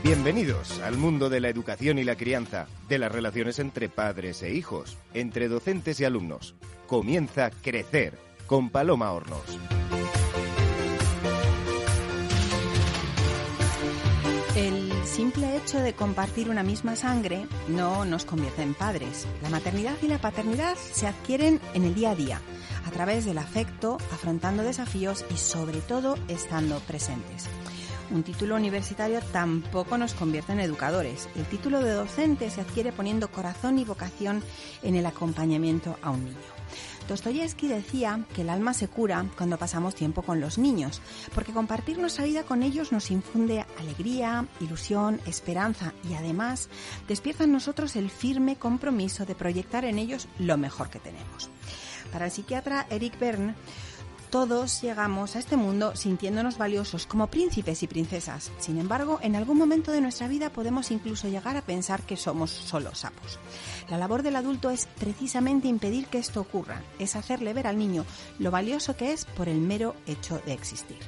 Bienvenidos al mundo de la educación y la crianza, de las relaciones entre padres e hijos, entre docentes y alumnos. Comienza Crecer con Paloma Hornos. El simple hecho de compartir una misma sangre no nos convierte en padres. La maternidad y la paternidad se adquieren en el día a día, a través del afecto, afrontando desafíos y sobre todo estando presentes. Un título universitario tampoco nos convierte en educadores. El título de docente se adquiere poniendo corazón y vocación en el acompañamiento a un niño. Dostoyevski decía que el alma se cura cuando pasamos tiempo con los niños, porque compartir nuestra vida con ellos nos infunde alegría, ilusión, esperanza y además despierta en nosotros el firme compromiso de proyectar en ellos lo mejor que tenemos. Para el psiquiatra Eric Berne, todos llegamos a este mundo sintiéndonos valiosos como príncipes y princesas. Sin embargo, en algún momento de nuestra vida podemos incluso llegar a pensar que somos solo sapos. La labor del adulto es precisamente impedir que esto ocurra, es hacerle ver al niño lo valioso que es por el mero hecho de existir.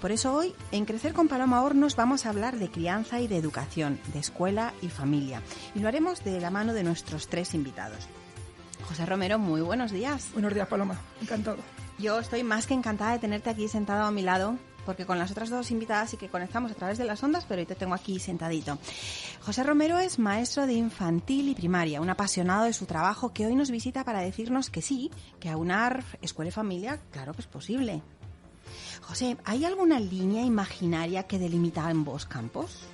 Por eso hoy, en Crecer con Paloma Hornos, vamos a hablar de crianza y de educación, de escuela y familia. Y lo haremos de la mano de nuestros tres invitados. José Romero, muy buenos días. Buenos días, Paloma. Encantado. Yo estoy más que encantada de tenerte aquí sentado a mi lado, porque con las otras dos invitadas sí que conectamos a través de las ondas, pero hoy te tengo aquí sentadito. José Romero es maestro de infantil y primaria, un apasionado de su trabajo que hoy nos visita para decirnos que sí, que aunar escuela y familia, claro que es posible. José, ¿hay alguna línea imaginaria que delimita ambos campos?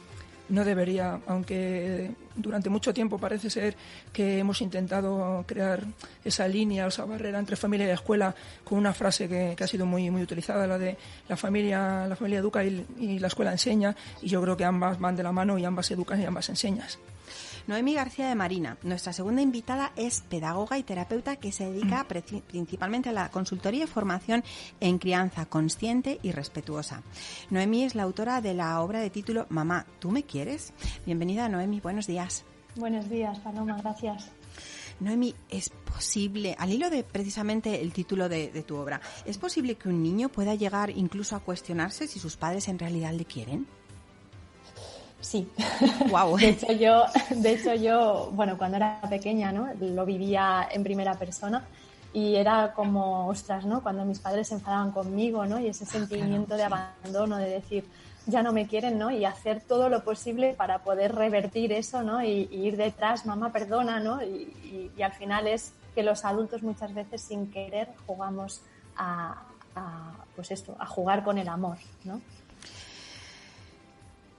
No debería, aunque durante mucho tiempo parece ser que hemos intentado crear esa línea o esa barrera entre familia y escuela con una frase que ha sido muy utilizada, la de la familia educa y la escuela enseña, y yo creo que ambas van de la mano y ambas educan y ambas enseñas. Noemi García de Marina, nuestra segunda invitada, es pedagoga y terapeuta que se dedica principalmente a la consultoría y formación en crianza consciente y respetuosa. Noemi es la autora de la obra de título Mamá, ¿tú me quieres? Bienvenida, Noemi, buenos días. Buenos días, Paloma, gracias. Noemi, ¿es posible, al hilo de precisamente el título de tu obra, ¿es posible que un niño pueda llegar incluso a cuestionarse si sus padres en realidad le quieren? Sí. Wow. De hecho yo, bueno, cuando era pequeña, ¿no? Lo vivía en primera persona y era como, ostras, ¿no? Cuando mis padres se enfadaban conmigo, ¿no? Y ese sentimiento de abandono, de decir, ya no me quieren, ¿no? Y hacer todo lo posible para poder revertir eso, ¿no? Y ir detrás, mamá, perdona, ¿no? Y al final es que los adultos muchas veces sin querer jugamos pues esto, a jugar con el amor, ¿no?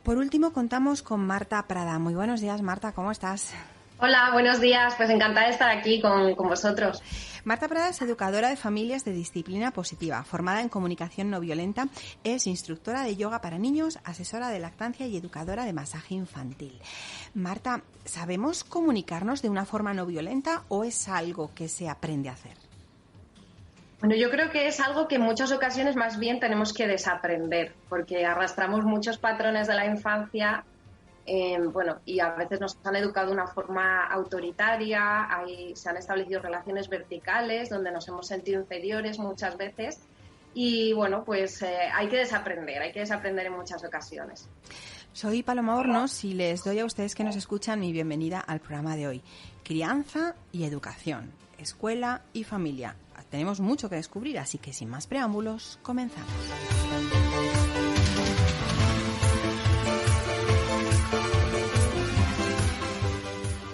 Por último, contamos con Marta Prada. Muy buenos días, Marta, ¿cómo estás? Hola, buenos días. Pues encantada de estar aquí con vosotros. Marta Prada es educadora de familias de disciplina positiva, formada en comunicación no violenta, es instructora de yoga para niños, asesora de lactancia y educadora de masaje infantil. Marta, ¿sabemos comunicarnos de una forma no violenta o es algo que se aprende a hacer? Bueno, yo creo que es algo que en muchas ocasiones más bien tenemos que desaprender, porque arrastramos muchos patrones de la infancia, y a veces nos han educado de una forma autoritaria, se han establecido relaciones verticales donde nos hemos sentido inferiores muchas veces y bueno, pues hay que desaprender en muchas ocasiones. Soy Paloma Hornos y les doy a ustedes que nos escuchan mi bienvenida al programa de hoy. Crianza y educación, escuela y familia. Tenemos mucho que descubrir, así que sin más preámbulos, comenzamos.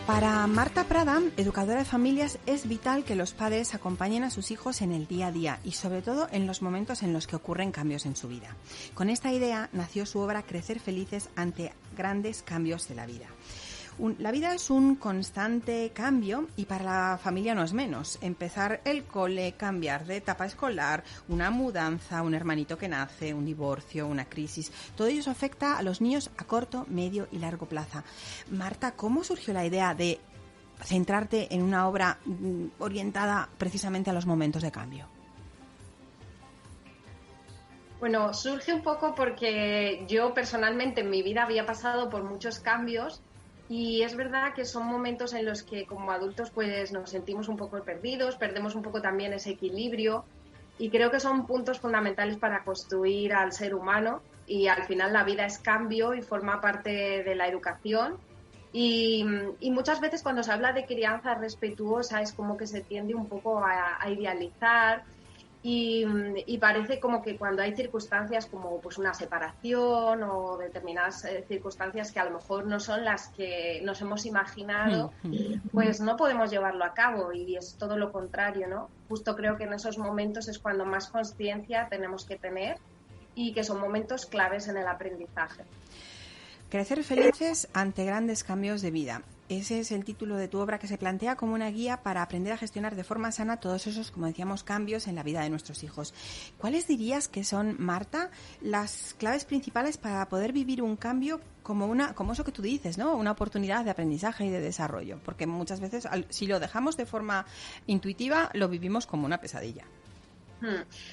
Para Marta Prada, educadora de familias, es vital que los padres acompañen a sus hijos en el día a día y sobre todo en los momentos en los que ocurren cambios en su vida. Con esta idea nació su obra Crecer felices ante grandes cambios de la vida. La vida es un constante cambio y para la familia no es menos. Empezar el cole, cambiar de etapa escolar, una mudanza, un hermanito que nace, un divorcio, una crisis. Todo ello afecta a los niños a corto, medio y largo plazo. Marta, ¿cómo surgió la idea de centrarte en una obra orientada precisamente a los momentos de cambio? Bueno, surge un poco porque yo personalmente en mi vida había pasado por muchos cambios. Y es verdad que son momentos en los que como adultos pues nos sentimos un poco perdidos, perdemos un poco también ese equilibrio y creo que son puntos fundamentales para construir al ser humano y al final la vida es cambio y forma parte de la educación. Y muchas veces cuando se habla de crianza respetuosa es como que se tiende un poco a idealizar y parece como que cuando hay circunstancias como pues una separación o determinadas circunstancias que a lo mejor no son las que nos hemos imaginado, pues no podemos llevarlo a cabo, y es todo lo contrario, ¿no? Justo creo que en esos momentos es cuando más consciencia tenemos que tener y que son momentos claves en el aprendizaje. Crecer felices ante grandes cambios de vida. Ese es el título de tu obra, que se plantea como una guía para aprender a gestionar de forma sana todos esos, como decíamos, cambios en la vida de nuestros hijos. ¿Cuáles dirías que son, Marta, las claves principales para poder vivir un cambio como eso que tú dices, ¿no? Una oportunidad de aprendizaje y de desarrollo? Porque muchas veces, si lo dejamos de forma intuitiva, lo vivimos como una pesadilla.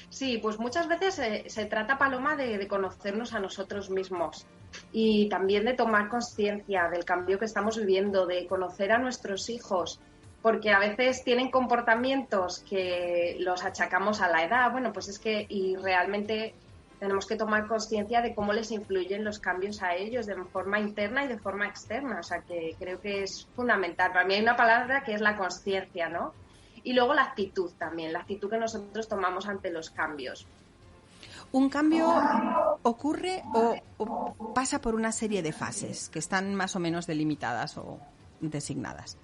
Sí, pues muchas veces se trata, Paloma, de conocernos a nosotros mismos y también de tomar conciencia del cambio que estamos viviendo, de conocer a nuestros hijos, porque a veces tienen comportamientos que los achacamos a la edad, bueno, pues es que y realmente tenemos que tomar conciencia de cómo les influyen los cambios a ellos de forma interna y de forma externa, o sea que creo que es fundamental. Para mí hay una palabra que es la conciencia, ¿no? Y luego la actitud también, la actitud que nosotros tomamos ante los cambios. ¿Un cambio ocurre o pasa por una serie de fases que están más o menos delimitadas o designadas?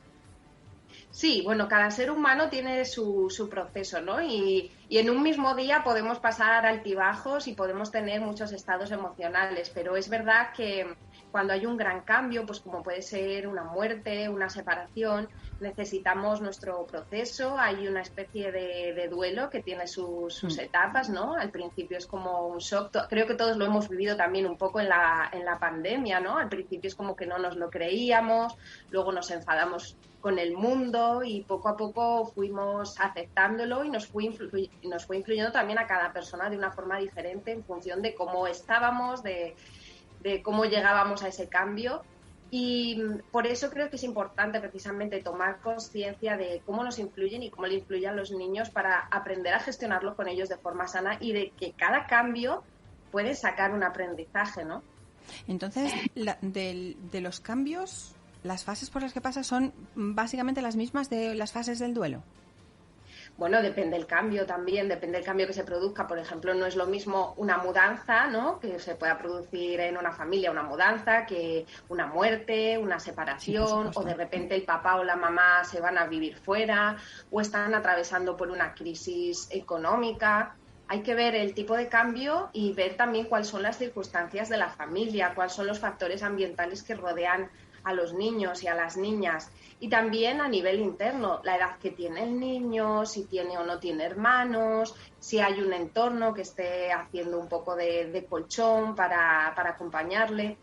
Sí, bueno, cada ser humano tiene su proceso, ¿no? Y en un mismo día podemos pasar altibajos y podemos tener muchos estados emocionales, pero es verdad que cuando hay un gran cambio, pues como puede ser una muerte, una separación, necesitamos nuestro proceso. Hay una especie de duelo que tiene sus etapas, ¿no? Al principio es como un shock. Creo que todos lo hemos vivido también un poco en la pandemia, ¿no? Al principio es como que no nos lo creíamos, luego nos enfadamos con el mundo y poco a poco fuimos aceptándolo y nos fue influyendo también a cada persona de una forma diferente en función de cómo estábamos, de cómo llegábamos a ese cambio. Y por eso creo que es importante precisamente tomar conciencia de cómo nos influyen y cómo le influyen a los niños para aprender a gestionarlo con ellos de forma sana y de que cada cambio puede sacar un aprendizaje, ¿no? Entonces, de los cambios, las fases por las que pasa son básicamente las mismas de las fases del duelo. Bueno, depende del cambio también, depende del cambio que se produzca. Por ejemplo, no es lo mismo una mudanza, ¿no?, que se pueda producir en una familia, una mudanza, que una muerte, una separación, o de repente el papá o la mamá se van a vivir fuera, o están atravesando por una crisis económica. Hay que ver el tipo de cambio y ver también cuáles son las circunstancias de la familia, cuáles son los factores ambientales que rodean a los niños y a las niñas. Y también a nivel interno, la edad que tiene el niño, si tiene o no tiene hermanos, si hay un entorno que esté haciendo un poco de colchón para acompañarle.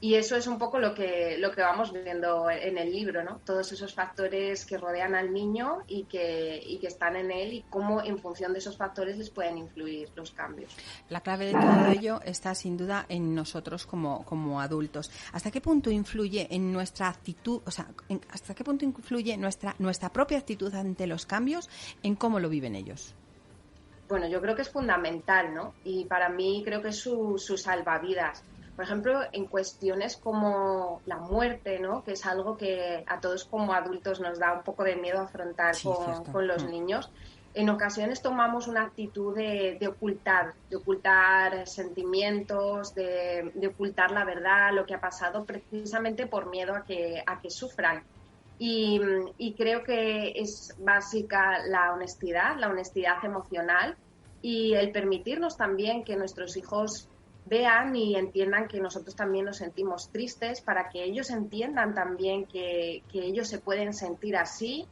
Y eso es un poco lo que vamos viendo en el libro, ¿no? Todos esos factores que rodean al niño y que están en él, y cómo en función de esos factores les pueden influir los cambios. La clave de todo ello está sin duda en nosotros como adultos. ¿Hasta qué punto influye en nuestra actitud, hasta qué punto influye nuestra propia actitud ante los cambios en cómo lo viven ellos? Bueno, yo creo que es fundamental, ¿no? Y para mí creo que es su salvavidas. Por ejemplo, en cuestiones como la muerte, ¿no?, que es algo que a todos como adultos nos da un poco de miedo afrontar con los niños, en ocasiones tomamos una actitud de ocultar sentimientos, de ocultar la verdad, lo que ha pasado, precisamente por miedo a que sufran. Y creo que es básica la honestidad emocional, y el permitirnos también que nuestros hijos vean y entiendan que nosotros también nos sentimos tristes, para que ellos entiendan también que ellos se pueden sentir así,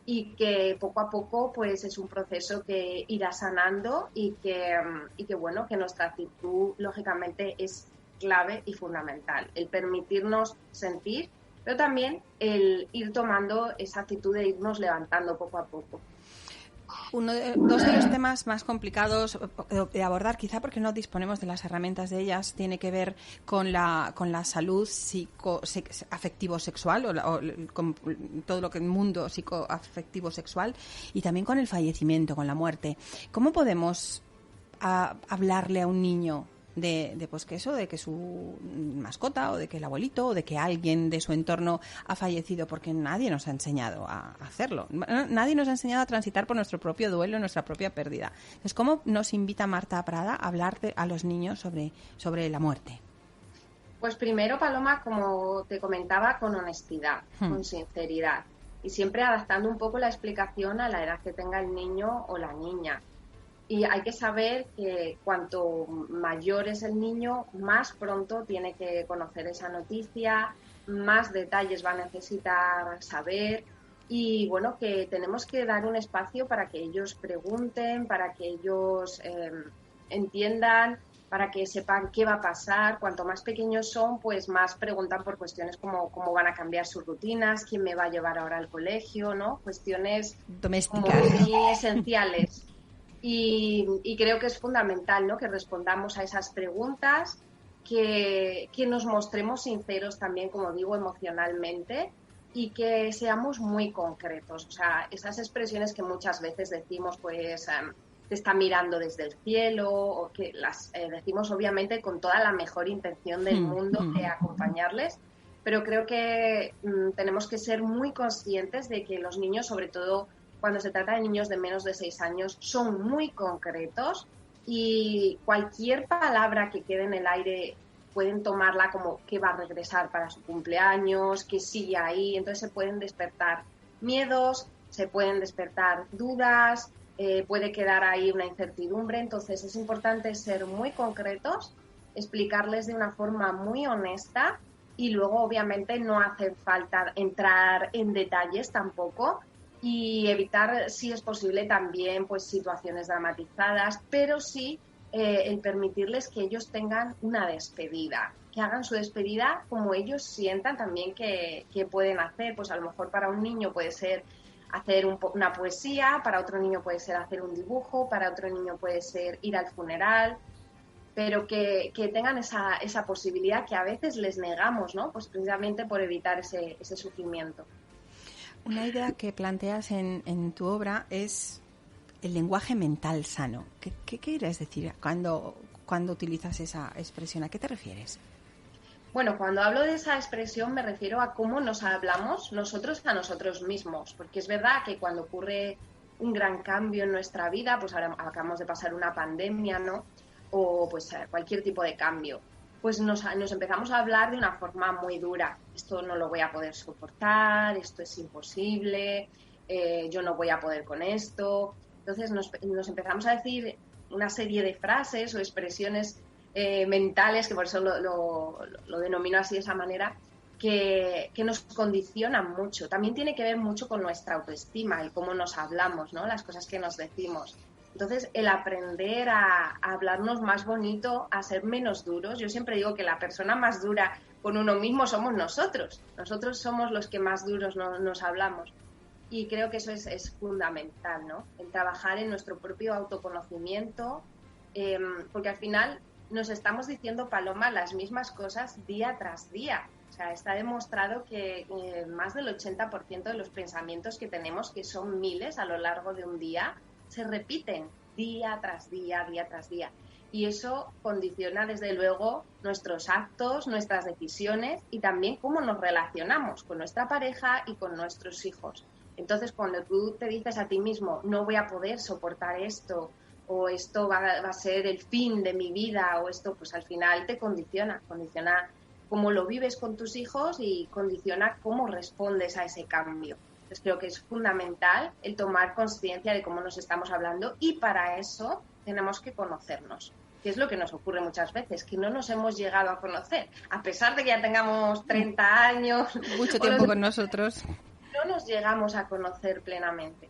y que poco a poco pues es un proceso que irá sanando, y que bueno, que nuestra actitud lógicamente es clave y fundamental, el permitirnos sentir, pero también el ir tomando esa actitud de irnos levantando poco a poco. Dos de los temas más complicados de abordar, quizá porque no disponemos de las herramientas de ellas, tiene que ver con la salud afectivo-sexual o con todo lo que es el mundo psicoafectivo-sexual, y también con el fallecimiento, con la muerte. ¿Cómo podemos hablarle a un niño pues que eso, de que su mascota o de que el abuelito o de que alguien de su entorno ha fallecido, porque nadie nos ha enseñado a hacerlo. Nadie nos ha enseñado a transitar por nuestro propio duelo, nuestra propia pérdida. Entonces, ¿cómo nos invita Marta Prada a hablar a los niños sobre la muerte? Pues primero, Paloma, como te comentaba, con honestidad, con sinceridad y siempre adaptando un poco la explicación a la edad que tenga el niño o la niña. Y hay que saber que cuanto mayor es el niño, más pronto tiene que conocer esa noticia, más detalles va a necesitar saber y bueno, que tenemos que dar un espacio para que ellos pregunten, para que ellos entiendan, para que sepan qué va a pasar. Cuanto más pequeños son, pues más preguntan por cuestiones como cómo van a cambiar sus rutinas, quién me va a llevar ahora al colegio, ¿no? Cuestiones domésticas, muy esenciales. Y creo que es fundamental, ¿no?, que respondamos a esas preguntas, que nos mostremos sinceros también, como digo, emocionalmente, y que seamos muy concretos. O sea, esas expresiones que muchas veces decimos, pues te está mirando desde el cielo, o que las decimos obviamente con toda la mejor intención del mundo de acompañarles, pero creo que tenemos que ser muy conscientes de que los niños, sobre todo cuando se trata de niños de menos de 6 años, son muy concretos y cualquier palabra que quede en el aire pueden tomarla como que va a regresar para su cumpleaños, que sigue ahí. Entonces se pueden despertar miedos, se pueden despertar dudas, puede quedar ahí una incertidumbre. Entonces es importante ser muy concretos, explicarles de una forma muy honesta y luego obviamente no hace falta entrar en detalles tampoco y evitar, si es posible, también pues situaciones dramatizadas, pero sí el permitirles que ellos tengan una despedida, que hagan su despedida como ellos sientan también que pueden hacer. Pues a lo mejor para un niño puede ser hacer una poesía, para otro niño puede ser hacer un dibujo, para otro niño puede ser ir al funeral, pero que tengan esa posibilidad que a veces les negamos, ¿no? Pues precisamente por evitar ese sufrimiento. Una idea que planteas en tu obra es el lenguaje mental sano. ¿Qué quieres decir cuando utilizas esa expresión? ¿A qué te refieres? Bueno, cuando hablo de esa expresión me refiero a cómo nos hablamos nosotros a nosotros mismos, porque es verdad que cuando ocurre un gran cambio en nuestra vida, pues ahora acabamos de pasar una pandemia, ¿no? O pues cualquier tipo de cambio, pues nos empezamos a hablar de una forma muy dura. Esto no lo voy a poder soportar, esto es imposible, yo no voy a poder con esto. Entonces nos empezamos a decir una serie de frases o expresiones mentales, que por eso lo denomino así de esa manera, que nos condicionan mucho. También tiene que ver mucho con nuestra autoestima y cómo nos hablamos, ¿no? Las cosas que nos decimos. Entonces, el aprender a hablarnos más bonito, a ser menos duros. Yo siempre digo que la persona más dura con uno mismo somos nosotros. Nosotros somos los que más duros nos hablamos. Y creo que eso es fundamental, ¿no? El trabajar en nuestro propio autoconocimiento, porque al final nos estamos diciendo, Paloma, las mismas cosas día tras día. O sea, está demostrado que más del 80% de los pensamientos que tenemos, que son miles a lo largo de un día, se repiten día tras día, día tras día. Y eso condiciona, desde luego, nuestros actos, nuestras decisiones y también cómo nos relacionamos con nuestra pareja y con nuestros hijos. Entonces, cuando tú te dices a ti mismo, no voy a poder soportar esto, o esto va a ser el fin de mi vida, o esto, pues al final te condiciona cómo lo vives con tus hijos y condiciona cómo respondes a ese cambio. Entonces creo que es fundamental el tomar conciencia de cómo nos estamos hablando y para eso tenemos que conocernos, que es lo que nos ocurre muchas veces, que no nos hemos llegado a conocer, a pesar de que ya tengamos 30 años. Mucho tiempo con nosotros. No nos llegamos a conocer plenamente.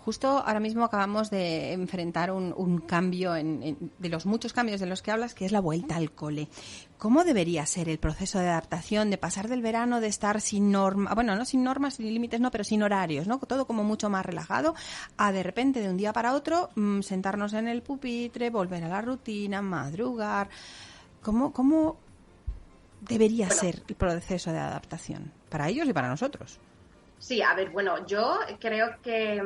Justo ahora mismo acabamos de enfrentar un cambio de los muchos cambios de los que hablas, que es la vuelta al cole. ¿Cómo debería ser el proceso de adaptación, de pasar del verano, de estar sin normas, bueno, no sin normas, sin límites, no, pero sin horarios, ¿no? Todo como mucho más relajado, a de repente, de un día para otro, sentarnos en el pupitre, volver a la rutina, madrugar? ¿Cómo debería ser el proceso de adaptación para ellos y para nosotros? Sí, a ver, bueno, yo creo que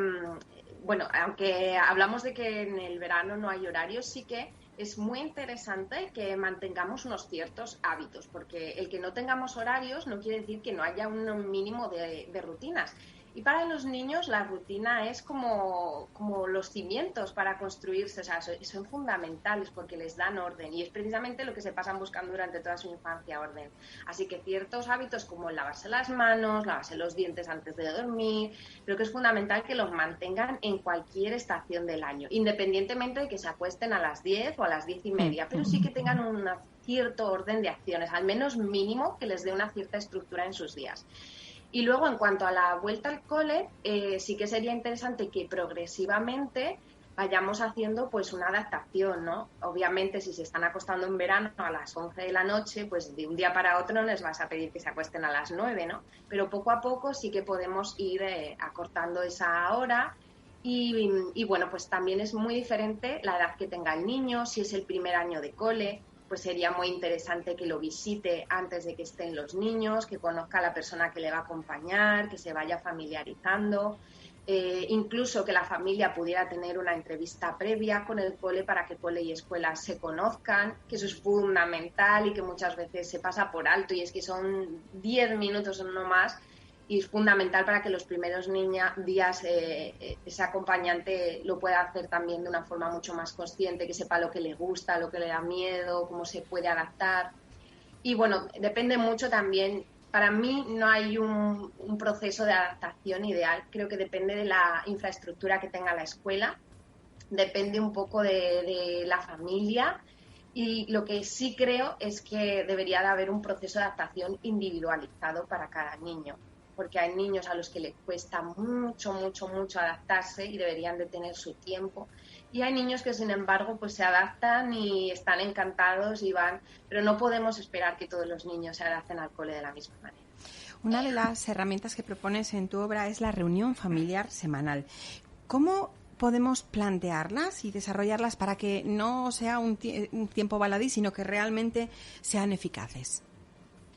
bueno, aunque hablamos de que en el verano no hay horarios, sí que es muy interesante que mantengamos unos ciertos hábitos, porque el que no tengamos horarios no quiere decir que no haya un mínimo de rutinas. Y para los niños la rutina es como los cimientos para construirse, o sea, son fundamentales porque les dan orden y es precisamente lo que se pasan buscando durante toda su infancia, orden. Así que ciertos hábitos como el lavarse las manos, lavarse los dientes antes de dormir, creo que es fundamental que los mantengan en cualquier estación del año, independientemente de que se acuesten a las 10 o a las 10:30, pero sí que tengan un cierto orden de acciones, al menos mínimo, que les dé una cierta estructura en sus días. Y luego, en cuanto a la vuelta al cole, sí que sería interesante que progresivamente vayamos haciendo pues una adaptación, ¿no? Obviamente, si se están acostando en verano a las 11 de la noche, pues de un día para otro no les vas a pedir que se acuesten a las 9, ¿no? Pero poco a poco sí que podemos ir acortando esa hora. Y bueno, pues también es muy diferente la edad que tenga el niño, si es el primer año de cole, pues sería muy interesante que lo visite antes de que estén los niños, que conozca a la persona que le va a acompañar, que se vaya familiarizando, incluso que la familia pudiera tener una entrevista previa con el cole para que cole y escuela se conozcan, que eso es fundamental y que muchas veces se pasa por alto y es que son 10 minutos o no más. Y es fundamental para que los primeros días ese acompañante lo pueda hacer también de una forma mucho más consciente, que sepa lo que le gusta, lo que le da miedo, cómo se puede adaptar. Y bueno, depende mucho también. Para mí no hay un proceso de adaptación ideal. Creo que depende de la infraestructura que tenga la escuela, depende un poco de la familia. Y lo que sí creo es que debería de haber un proceso de adaptación individualizado para cada niño, porque hay niños a los que les cuesta mucho adaptarse y deberían de tener su tiempo. Y hay niños que, sin embargo, pues se adaptan y están encantados y van, pero no podemos esperar que todos los niños se adapten al cole de la misma manera. Una de las herramientas que propones en tu obra es la reunión familiar semanal. ¿Cómo podemos plantearlas y desarrollarlas para que no sea un tiempo baladí, sino que realmente sean eficaces?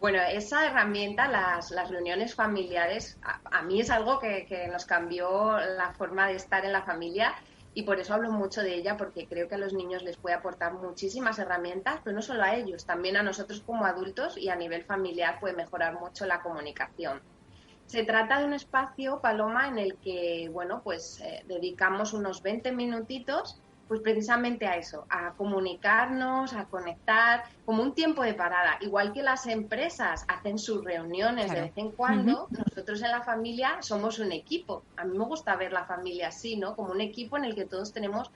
Bueno, esa herramienta, las reuniones familiares, a mí es algo que nos cambió la forma de estar en la familia y por eso hablo mucho de ella, porque creo que a los niños les puede aportar muchísimas herramientas, pero no solo a ellos, también a nosotros como adultos, y a nivel familiar puede mejorar mucho la comunicación. Se trata de un espacio, Paloma, en el que, bueno, pues dedicamos unos 20 minutitos pues precisamente a eso, a comunicarnos, a conectar, como un tiempo de parada. Igual que las empresas hacen sus reuniones de vez en cuando, nosotros en la familia somos un equipo. A mí me gusta ver la familia así, ¿no? Como un equipo en el que todos tenemos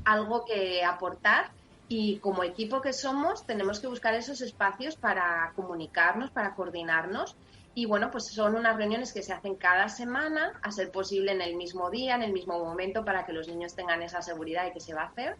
algo que aportar y como equipo que somos tenemos que buscar esos espacios para comunicarnos, para coordinarnos. Y bueno, pues son unas reuniones que se hacen cada semana, a ser posible en el mismo día, en el mismo momento, para que los niños tengan esa seguridad de que se va a hacer.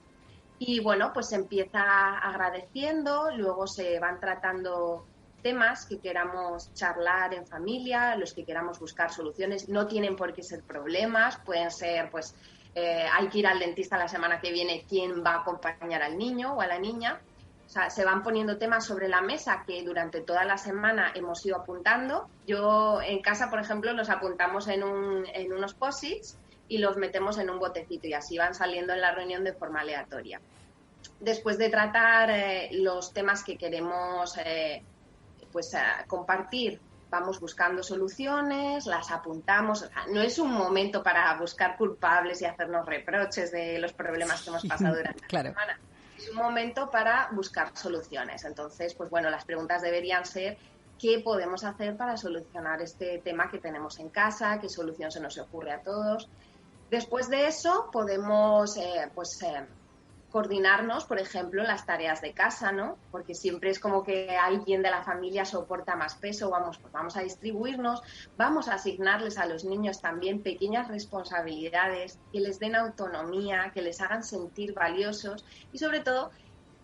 Y bueno, pues se empieza agradeciendo, luego se van tratando temas que queramos charlar en familia, los que queramos buscar soluciones. No tienen por qué ser problemas, pueden ser, pues, hay que ir al dentista la semana que viene, ¿quién va a acompañar al niño o a la niña? O sea, se van poniendo temas sobre la mesa que durante toda la semana hemos ido apuntando. Yo en casa, por ejemplo, los apuntamos en unos post-its y los metemos en un botecito y así van saliendo en la reunión de forma aleatoria. Después de tratar los temas que queremos compartir, vamos buscando soluciones, las apuntamos. O sea, no es un momento para buscar culpables y hacernos reproches de los problemas que hemos pasado durante la semana. Es un momento para buscar soluciones. Entonces, pues bueno, las preguntas deberían ser ¿qué podemos hacer para solucionar este tema que tenemos en casa? ¿Qué solución se nos ocurre a todos? Después de eso podemos coordinarnos, por ejemplo, en las tareas de casa, ¿no? Porque siempre es como que alguien de la familia soporta más peso, vamos a distribuirnos, vamos a asignarles a los niños también pequeñas responsabilidades que les den autonomía, que les hagan sentir valiosos y sobre todo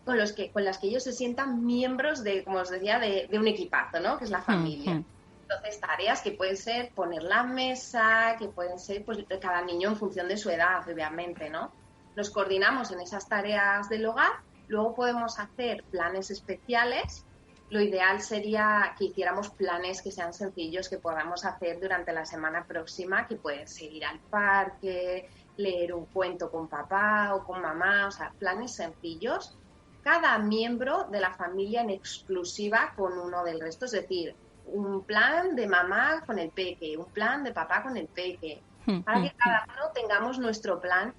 con las que ellos se sientan miembros de, como os decía, de un equipazo, ¿no? Que es la familia. Entonces, tareas que pueden ser poner la mesa, que pueden ser pues cada niño en función de su edad, obviamente, ¿no? Nos coordinamos en esas tareas del hogar, luego podemos hacer planes especiales. Lo ideal sería que hiciéramos planes que sean sencillos, que podamos hacer durante la semana próxima, que pueden ser ir al parque, leer un cuento con papá o con mamá, o sea, planes sencillos. Cada miembro de la familia en exclusiva con uno del resto, es decir, un plan de mamá con el peque, un plan de papá con el peque, para que cada uno tengamos nuestro plan.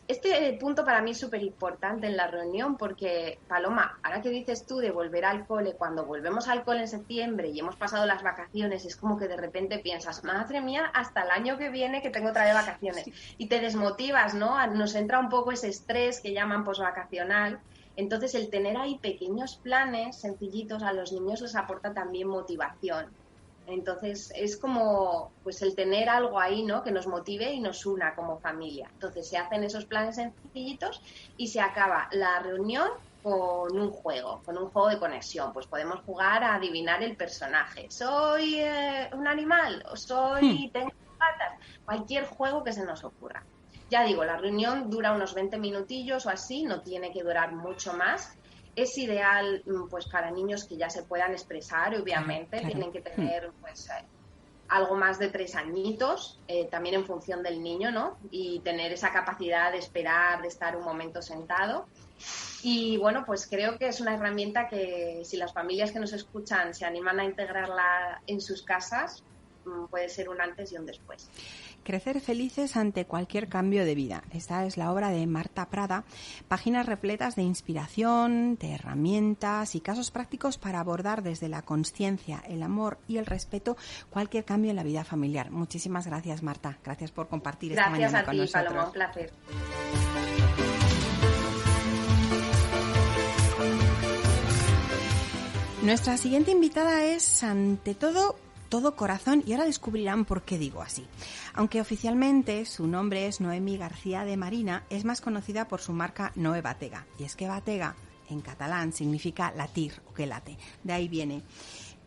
Este punto para mí es súper importante en la reunión porque, Paloma, ahora que dices tú de volver al cole, cuando volvemos al cole en septiembre y hemos pasado las vacaciones, es como que de repente piensas, madre mía, hasta el año que viene que tengo otra vez vacaciones. Y te desmotivas, ¿no? Nos entra un poco ese estrés que llaman posvacacional. Entonces, el tener ahí pequeños planes sencillitos a los niños les aporta también motivación. Entonces, es como pues el tener algo ahí, ¿no?, que nos motive y nos una como familia. Entonces, se hacen esos planes sencillitos y se acaba la reunión con un juego de conexión. Pues podemos jugar a adivinar el personaje. ¿Soy un animal? ¿O tengo patas? Cualquier juego que se nos ocurra. Ya digo, la reunión dura unos 20 minutillos o así, no tiene que durar mucho más. Es ideal pues para niños que ya se puedan expresar, obviamente, claro. Tienen que tener pues algo más de 3 añitos, también en función del niño, ¿no? Y tener esa capacidad de esperar, de estar un momento sentado. Y bueno, pues creo que es una herramienta que si las familias que nos escuchan se animan a integrarla en sus casas, puede ser un antes y un después. Crecer felices ante cualquier cambio de vida. Esta es la obra de Marta Prada, páginas repletas de inspiración, de herramientas y casos prácticos para abordar desde la consciencia, el amor y el respeto cualquier cambio en la vida familiar. Muchísimas gracias, Marta. Gracias por compartir esta mañana con nosotros. Gracias a ti, Paloma, un placer. Nuestra siguiente invitada es, ante todo corazón, y ahora descubrirán por qué digo así. Aunque oficialmente su nombre es Noemi García de Marina, es más conocida por su marca Noe Batega. Y es que Batega, en catalán, significa latir o que late. De ahí viene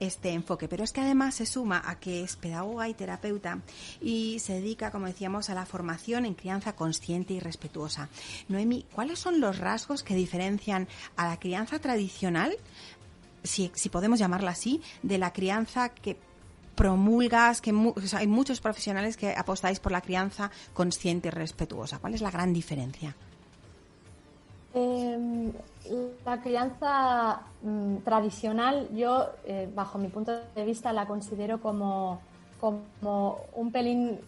este enfoque. Pero es que además se suma a que es pedagoga y terapeuta y se dedica, como decíamos, a la formación en crianza consciente y respetuosa. Noemi, ¿cuáles son los rasgos que diferencian a la crianza tradicional, si podemos llamarla así, de la crianza que promulgas, hay muchos profesionales que apostáis por la crianza consciente y respetuosa? ¿Cuál es la gran diferencia? La crianza tradicional, yo, bajo mi punto de vista, la considero como un pelín,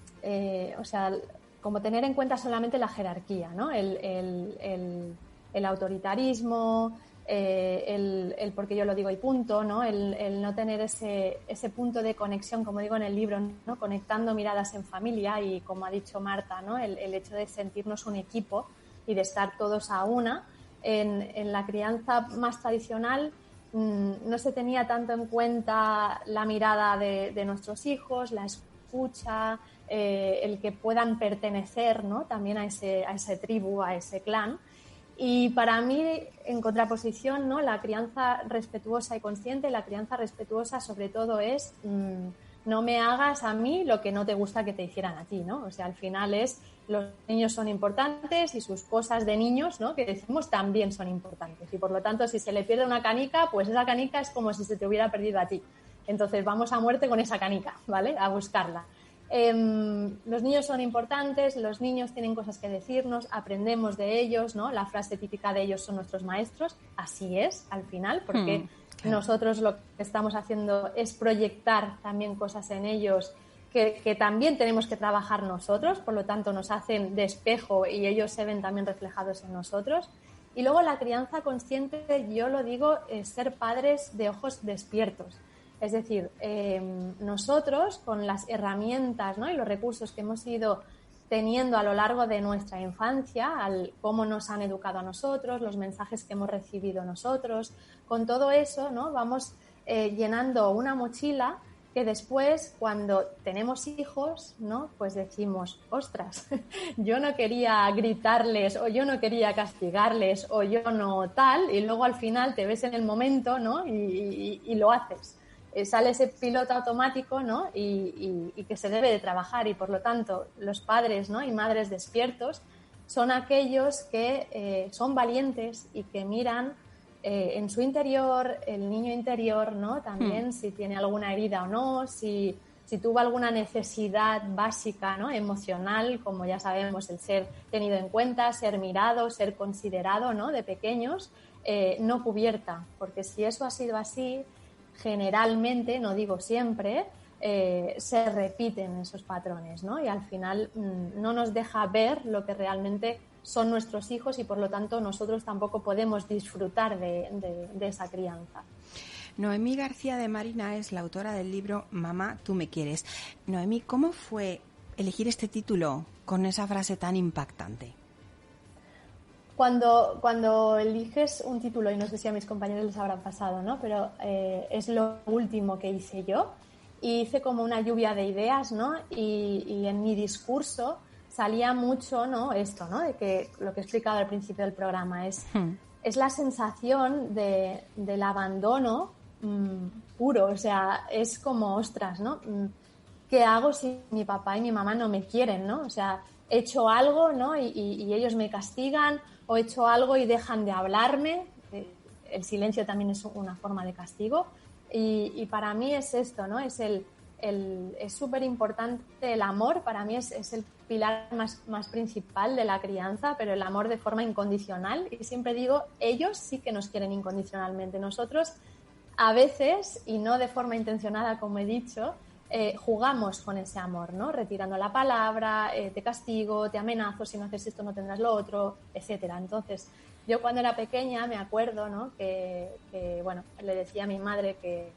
como tener en cuenta solamente la jerarquía, ¿no? El autoritarismo, el porque yo lo digo y punto, ¿no? El no tener ese punto de conexión, como digo en el libro, ¿no? Conectando miradas en familia y, como ha dicho Marta, ¿no? El hecho de sentirnos un equipo y de estar todos a una. En la crianza más tradicional no se tenía tanto en cuenta la mirada de nuestros hijos, la escucha, el que puedan pertenecer, ¿no? También a ese tribu, a ese clan. Y para mí, en contraposición, ¿no? La crianza respetuosa y consciente, la crianza respetuosa sobre todo es no me hagas a mí lo que no te gusta que te hicieran a ti, ¿no? O sea, al final los niños son importantes y sus cosas de niños, ¿no?, que decimos, también son importantes. Y por lo tanto, si se le pierde una canica, pues esa canica es como si se te hubiera perdido a ti. Entonces vamos a muerte con esa canica, ¿vale?, a buscarla. Los niños son importantes, los niños tienen cosas que decirnos, aprendemos de ellos, ¿no? La frase típica de ellos son nuestros maestros, así es al final, porque nosotros lo que estamos haciendo es proyectar también cosas en ellos que también tenemos que trabajar nosotros, por lo tanto nos hacen de espejo y ellos se ven también reflejados en nosotros. Y luego la crianza consciente, yo lo digo, es ser padres de ojos despiertos. Es decir, nosotros con las herramientas, ¿no?, y los recursos que hemos ido teniendo a lo largo de nuestra infancia, cómo nos han educado a nosotros, los mensajes que hemos recibido nosotros, con todo eso, ¿no?, vamos llenando una mochila que después, cuando tenemos hijos, ¿no?, pues decimos, ostras, yo no quería gritarles, o yo no quería castigarles, o yo no tal, y luego al final te ves en el momento, ¿no?, y lo haces. Sale ese piloto automático, ¿no?, y que se debe de trabajar, y por lo tanto los padres, ¿no?, y madres despiertos son aquellos que son valientes y que miran en su interior, el niño interior, ¿no?, también si tiene alguna herida o no, si si tuvo alguna necesidad básica, ¿no? Emocional, como ya sabemos, el ser tenido en cuenta, ser mirado, ser considerado, ¿no? De pequeños, no cubierta, porque si eso ha sido así, generalmente, no digo siempre, se repiten esos patrones, ¿no? Y al final no nos deja ver lo que realmente son nuestros hijos y por lo tanto nosotros tampoco podemos disfrutar de esa crianza. Noemí García de Marina es la autora del libro Mamá, tú me quieres. Noemí, ¿cómo fue elegir este título con esa frase tan impactante? Cuando eliges un título, y no sé si a mis compañeros les habrá pasado, ¿no? Pero es lo último que hice yo, y hice como una lluvia de ideas, ¿no? Y en mi discurso salía mucho, ¿no? Esto, ¿no? De que lo que he explicado al principio del programa es la sensación del abandono puro, o sea, es como, ostras, ¿no? ¿Qué hago si mi papá y mi mamá no me quieren, ¿no? O sea, he hecho algo, ¿no? Y ellos me castigan, o he hecho algo y dejan de hablarme. El silencio también es una forma de castigo. Y para mí es esto, ¿no? Es súper importante el amor. Para mí es el pilar más principal de la crianza, pero el amor de forma incondicional. Y siempre digo, ellos sí que nos quieren incondicionalmente. Nosotros, a veces, y no de forma intencionada, como he dicho, jugamos con ese amor, ¿no? Retirando la palabra, te castigo, te amenazo, si no haces esto no tendrás lo otro, etcétera. Entonces, yo cuando era pequeña me acuerdo, ¿no? que bueno, le decía a mi madre que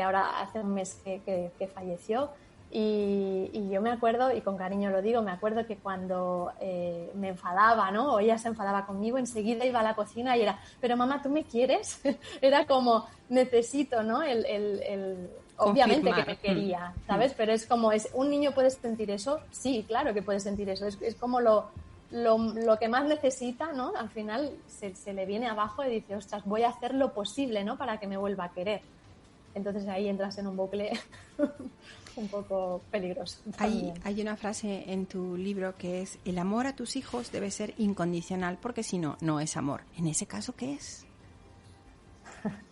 ahora hace un mes que falleció, y yo me acuerdo, y con cariño lo digo, me acuerdo que cuando me enfadaba, ¿no? O ella se enfadaba conmigo, enseguida iba a la cocina y era, pero mamá, ¿tú me quieres? Era como, necesito, ¿no? Obviamente que me quería, ¿sabes? Pero es como, ¿un niño puede sentir eso? Sí, claro que puede sentir eso. Es como lo que más necesita, ¿no? Al final se le viene abajo y dice, ostras, voy a hacer lo posible, ¿no? Para que me vuelva a querer. Entonces ahí entras en un bucle un poco peligroso. Hay una frase en tu libro que es: el amor a tus hijos debe ser incondicional, porque si no, no es amor. En ese caso, ¿qué es?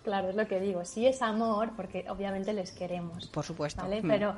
Claro, es lo que digo. Sí es amor, porque obviamente les queremos. Por supuesto. ¿Vale? Pero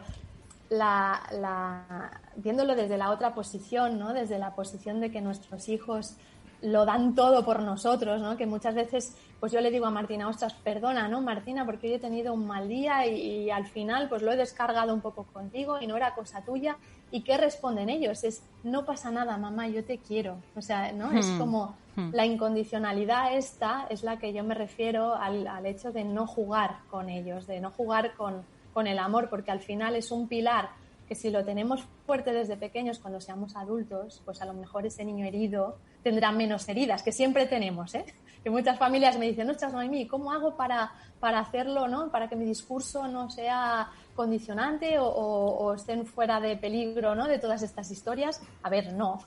viéndolo desde la otra posición, ¿no? Desde la posición de que nuestros hijos lo dan todo por nosotros, ¿no? Que muchas veces, pues yo le digo a Martina, ostras, perdona, ¿no, Martina? Porque hoy he tenido un mal día y al final pues lo he descargado un poco contigo y no era cosa tuya. ¿Y qué responden ellos? Es, no pasa nada, mamá, yo te quiero. O sea, ¿no? Es como la incondicionalidad esta es la que yo me refiero al hecho de no jugar con ellos, de no jugar con el amor, porque al final es un pilar que si lo tenemos fuerte desde pequeños, cuando seamos adultos, pues a lo mejor ese niño herido tendrá menos heridas, que siempre tenemos, ¿eh? Que muchas familias me dicen, ostras, Noemí, ¿cómo hago para hacerlo, ¿no? Para que mi discurso no sea condicionante o estén fuera de peligro, ¿no? De todas estas historias. A ver, no.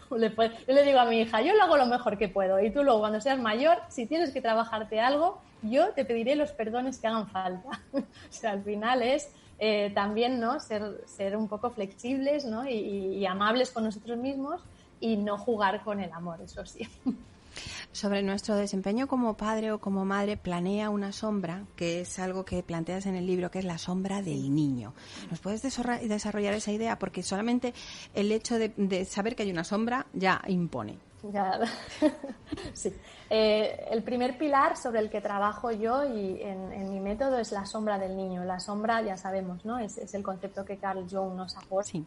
Yo le digo a mi hija, yo lo hago lo mejor que puedo, y tú luego cuando seas mayor, si tienes que trabajarte algo, yo te pediré los perdones que hagan falta. O sea, al final es también, ¿no? Ser un poco flexibles, ¿no? Y amables con nosotros mismos y no jugar con el amor, eso sí. Sobre nuestro desempeño como padre o como madre, planea una sombra, que es algo que planteas en el libro, que es la sombra del niño. ¿Nos puedes desarrollar esa idea? Porque solamente el hecho de saber que hay una sombra ya impone. Ya. Sí. El primer pilar sobre el que trabajo yo y en mi método es la sombra del niño. La sombra, ya sabemos, ¿no? Es el concepto que Carl Jung nos aporta. Sí.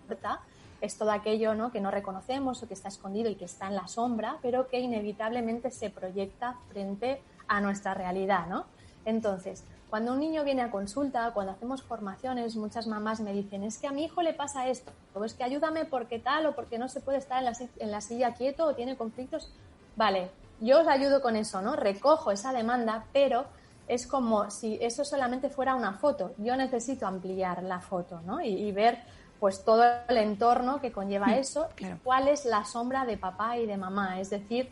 Es todo aquello, ¿no? Que no reconocemos o que está escondido y que está en la sombra, pero que inevitablemente se proyecta frente a nuestra realidad, ¿no? Entonces, cuando un niño viene a consulta, cuando hacemos formaciones, muchas mamás me dicen, es que a mi hijo le pasa esto, o es que ayúdame porque tal, o porque no se puede estar en la silla quieto o tiene conflictos. Vale, yo os ayudo con eso, ¿no? Recojo esa demanda, pero es como si eso solamente fuera una foto. Yo necesito ampliar la foto, ¿no? Y ver pues todo el entorno que conlleva eso, claro. ¿Cuál es la sombra de papá y de mamá? Es decir,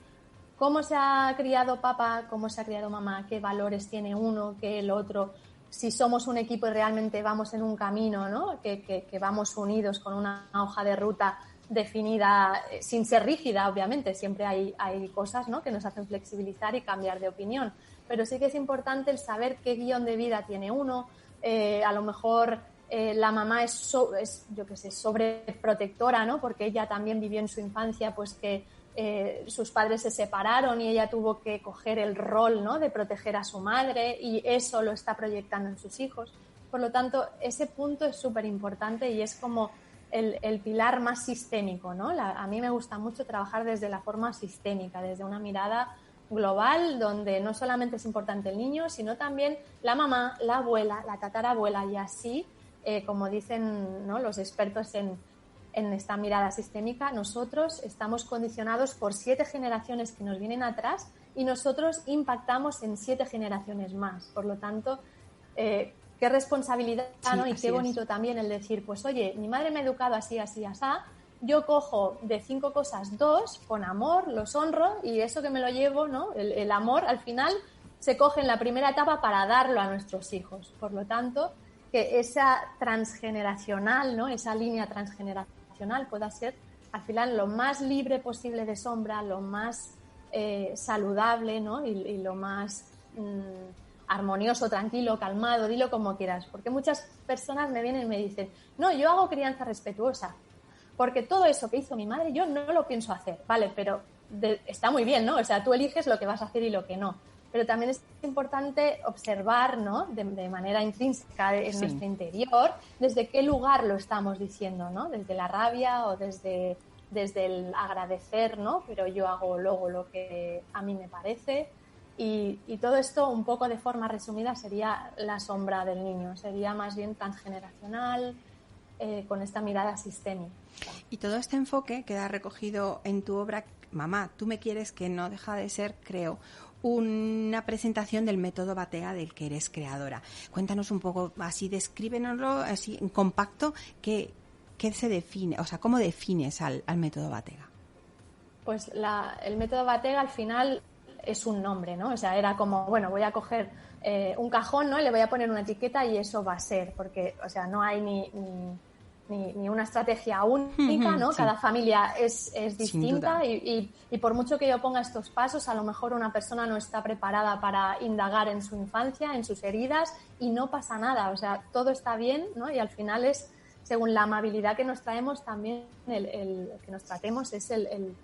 cómo se ha criado papá, cómo se ha criado mamá, qué valores tiene uno, qué el otro, si somos un equipo y realmente vamos en un camino, ¿no? Que vamos unidos con una hoja de ruta definida, sin ser rígida, obviamente, siempre hay cosas, ¿no? Que nos hacen flexibilizar y cambiar de opinión, pero sí que es importante el saber qué guión de vida tiene uno, a lo mejor la mamá es yo qué sé, sobreprotectora, ¿no? Porque ella también vivió en su infancia pues que sus padres se separaron y ella tuvo que coger el rol, ¿no? De proteger a su madre, y eso lo está proyectando en sus hijos. Por lo tanto, ese punto es súper importante y es como el pilar más sistémico, ¿no? A mí me gusta mucho trabajar desde la forma sistémica, desde una mirada global, donde no solamente es importante el niño, sino también la mamá, la abuela, la tatarabuela, y así, como dicen, ¿no?, los expertos en esta mirada sistémica, nosotros estamos condicionados por 7 generaciones que nos vienen atrás y nosotros impactamos en 7 generaciones más. Por lo tanto, qué responsabilidad, ¿no? Y qué bonito también el decir, pues oye, mi madre me ha educado así, así, así, yo cojo de 5 cosas 2 con amor, los honro, y eso que me lo llevo, ¿no? El amor al final se coge en la primera etapa para darlo a nuestros hijos. Por lo tanto, que esa transgeneracional, ¿no?, esa línea transgeneracional pueda ser al final lo más libre posible de sombra, lo más saludable, ¿no? Y lo más armonioso, tranquilo, calmado, dilo como quieras. Porque muchas personas me vienen y me dicen, no, yo hago crianza respetuosa, porque todo eso que hizo mi madre yo no lo pienso hacer, ¿vale? Pero está muy bien, ¿no? O sea, tú eliges lo que vas a hacer y lo que no. Pero también es importante observar, ¿no?, de manera intrínseca en nuestro interior, desde qué lugar lo estamos diciendo, ¿no? Desde la rabia o desde el agradecer, ¿no? Pero yo hago luego lo que a mí me parece. Y todo esto, un poco de forma resumida, sería la sombra del niño. Sería más bien transgeneracional, con esta mirada sistémica. Y todo este enfoque queda recogido en tu obra Mamá, tú me quieres, que no deja de ser, creo, una presentación del método Battega del que eres creadora. Cuéntanos un poco, así descríbenoslo así en compacto, qué se define, o sea, cómo defines al método Battega. Pues el método Battega al final es un nombre, ¿no? O sea, era como, bueno, voy a coger un cajón, ¿no?, y le voy a poner una etiqueta y eso va a ser, porque, o sea, no hay ni una estrategia única, ¿no? Sí. Cada familia es distinta y por mucho que yo ponga estos pasos, a lo mejor una persona no está preparada para indagar en su infancia, en sus heridas, y no pasa nada, o sea, todo está bien, ¿no? Y al final es, según la amabilidad que nos traemos, también el que nos tratemos es el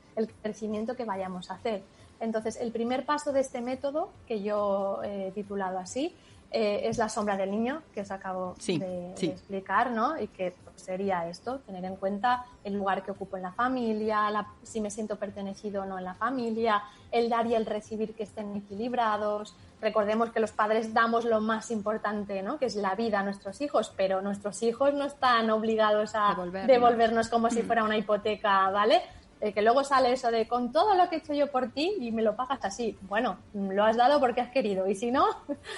crecimiento que vayamos a hacer. Entonces, el primer paso de este método, que yo he titulado así, es la sombra del niño, que os acabo de explicar, ¿no? Y que pues, sería esto, tener en cuenta el lugar que ocupo en la familia, si me siento pertenecido o no en la familia, el dar y el recibir que estén equilibrados. Recordemos que los padres damos lo más importante, ¿no?, que es la vida a nuestros hijos, pero nuestros hijos no están obligados a devolvernos como si fuera una hipoteca, ¿vale? Que luego sale eso de con todo lo que he hecho yo por ti y me lo pagas así. Bueno, lo has dado porque has querido y si no,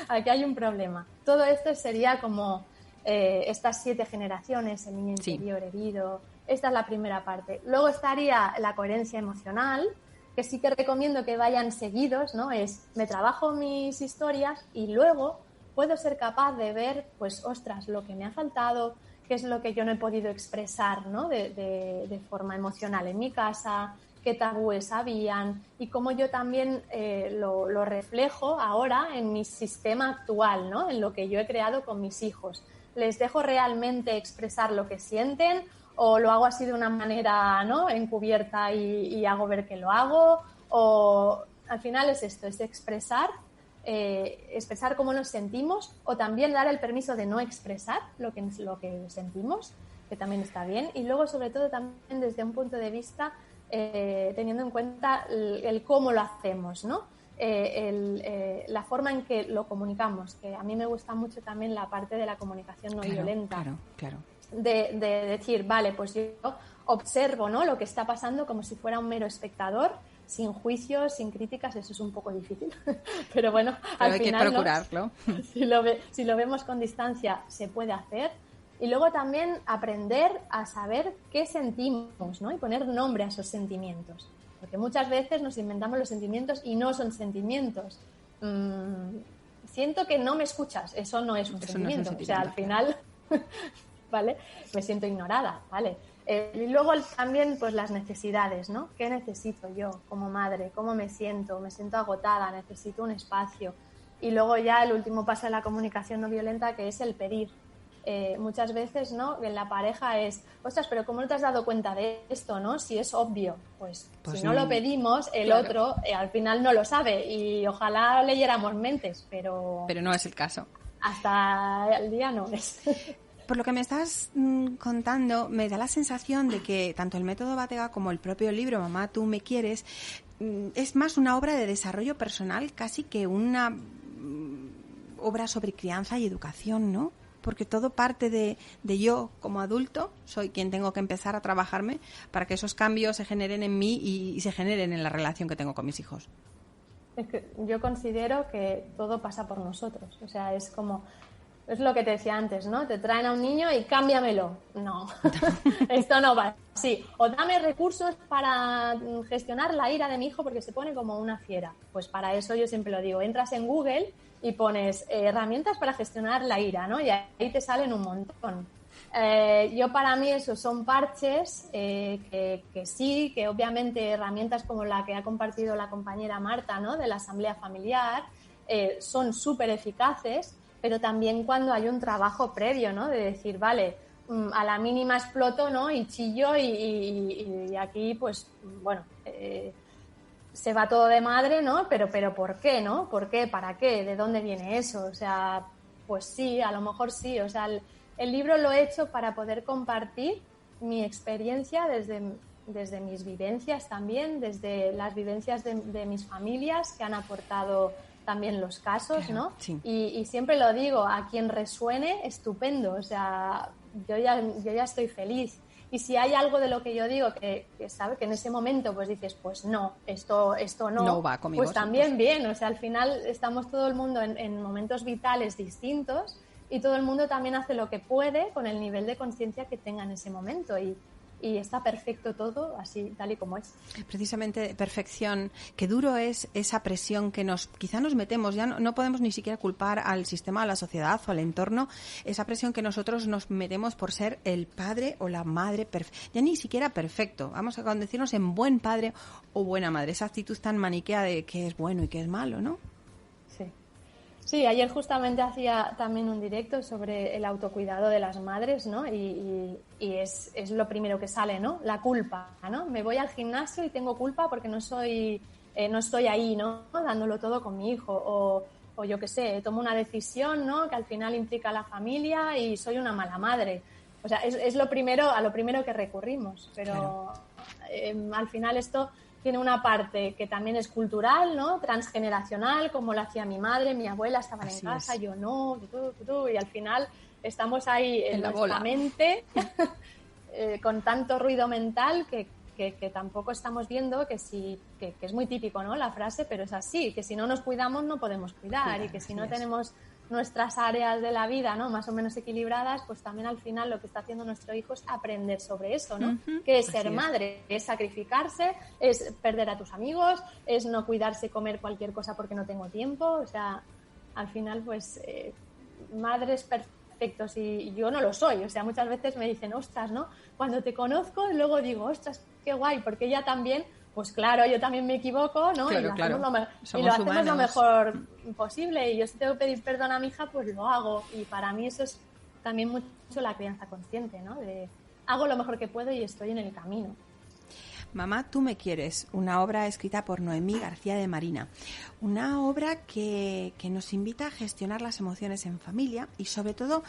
aquí hay un problema. Todo esto sería como estas 7 generaciones, el niño interior herido. Esta es la primera parte. Luego estaría la coherencia emocional, que sí que recomiendo que vayan seguidos, ¿no? Es, me trabajo mis historias y luego puedo ser capaz de ver, pues, ostras, lo que me ha faltado, qué es lo que yo no he podido expresar, ¿no?, de forma emocional en mi casa, qué tabúes habían y cómo yo también lo reflejo ahora en mi sistema actual, ¿no?, en lo que yo he creado con mis hijos. ¿Les dejo realmente expresar lo que sienten o lo hago así de una manera, ¿no?, encubierta y hago ver que lo hago? O al final es esto, es expresar cómo nos sentimos, o también dar el permiso de no expresar lo que sentimos, que también está bien, y luego sobre todo también desde un punto de vista teniendo en cuenta el cómo lo hacemos, ¿no? La forma en que lo comunicamos, que a mí me gusta mucho también la parte de la comunicación no violenta. Claro. De decir, vale, pues yo observo, ¿no?, lo que está pasando como si fuera un mero espectador, sin juicios, sin críticas. Eso es un poco difícil, pero bueno, al final, hay que procurarlo, ¿no? Si lo vemos con distancia, se puede hacer. Y luego también aprender a saber qué sentimos, ¿no?, y poner nombre a esos sentimientos, porque muchas veces nos inventamos los sentimientos y no son sentimientos. Siento que no me escuchas, eso no es un sentimiento, o sea, al final ¿vale?, me siento ignorada, ¿vale? Y luego también pues las necesidades, ¿no? ¿Qué necesito yo como madre? ¿Cómo me siento? ¿Me siento agotada? ¿Necesito un espacio? Y luego ya el último paso de la comunicación no violenta, que es el pedir. muchas veces, ¿no?, en la pareja es, ostras, pero ¿cómo no te has dado cuenta de esto, no? Si es obvio, pues si no lo pedimos, el otro al final no lo sabe, y ojalá leyéramos mentes, pero no es el caso. Hasta el día no es. Por lo que me estás contando, me da la sensación de que tanto el método Battega como el propio libro Mamá, tú me quieres, es más una obra de desarrollo personal casi que una obra sobre crianza y educación, ¿no? Porque todo parte de yo como adulto, soy quien tengo que empezar a trabajarme para que esos cambios se generen en mí y se generen en la relación que tengo con mis hijos. Es que yo considero que todo pasa por nosotros, o sea, es como... Es lo que te decía antes, ¿no? Te traen a un niño y cámbiamelo. No, esto no va así. O dame recursos para gestionar la ira de mi hijo porque se pone como una fiera. Pues para eso yo siempre lo digo. Entras en Google y pones herramientas para gestionar la ira, ¿no? Y ahí te salen un montón. Yo para mí esos son parches que sí, que obviamente herramientas como la que ha compartido la compañera Marta, ¿no? De la asamblea familiar, son súper eficaces. Pero también cuando hay un trabajo previo, ¿no? De decir, vale, a la mínima exploto, ¿no? Y chillo y aquí, pues, bueno, se va todo de madre, ¿no? Pero ¿por qué, no? ¿Por qué? ¿Para qué? ¿De dónde viene eso? O sea, pues sí, a lo mejor sí. O sea, el libro lo he hecho para poder compartir mi experiencia desde mis vivencias también, desde las vivencias de mis familias que han aportado también los casos, claro, ¿no? Sí. Y siempre lo digo, a quien resuene, estupendo, o sea, yo ya estoy feliz. Y si hay algo de lo que yo digo que sabe que en ese momento pues dices, pues no, esto no va conmigo, pues también bien, o sea, al final estamos todo el mundo en momentos vitales distintos y todo el mundo también hace lo que puede con el nivel de conciencia que tenga en ese momento y está perfecto todo así, tal y como es. Precisamente perfección. Qué duro es esa presión que quizá nos metemos. Ya no podemos ni siquiera culpar al sistema, a la sociedad o al entorno. Esa presión que nosotros nos metemos por ser el padre o la madre ya ni siquiera perfecto. Vamos a conducirnos en buen padre o buena madre. Esa actitud tan maniquea de qué es bueno y qué es malo, ¿no? Sí, ayer justamente hacía también un directo sobre el autocuidado de las madres, ¿no? Y es lo primero que sale, ¿no? La culpa, ¿no? Me voy al gimnasio y tengo culpa porque no estoy ahí, ¿no? Dándolo todo con mi hijo. O yo qué sé, tomo una decisión, ¿no? Que al final implica a la familia y soy una mala madre. O sea, es a lo primero que recurrimos. Pero claro. Al final esto tiene una parte que también es cultural, ¿no? Transgeneracional, como lo hacía mi madre, mi abuela estaban así en casa, yo no, y al final estamos ahí en nuestra mente con tanto ruido mental que tampoco estamos viendo que es muy típico, ¿no? La frase, pero es así, que si no nos cuidamos no podemos cuidar y que si no tenemos nuestras áreas de la vida, ¿no? Más o menos equilibradas, pues también al final lo que está haciendo nuestro hijo es aprender sobre eso, ¿no? Que es ser madre, es sacrificarse, es perder a tus amigos, es no cuidarse y comer cualquier cosa porque no tengo tiempo, o sea, al final pues madres perfectos y yo no lo soy, o sea, muchas veces me dicen, ostras, ¿no? Cuando te conozco luego digo, ostras, qué guay, porque ella también... Pues claro, yo también me equivoco, ¿no? Claro, y lo hacemos lo mejor posible. Y yo si tengo que pedir perdón a mi hija, pues lo hago. Y para mí eso es también mucho la crianza consciente, ¿no? De hago lo mejor que puedo y estoy en el camino. Mamá, tú me quieres, una obra escrita por Noemí García de Marina. Una obra que nos invita a gestionar las emociones en familia y sobre todo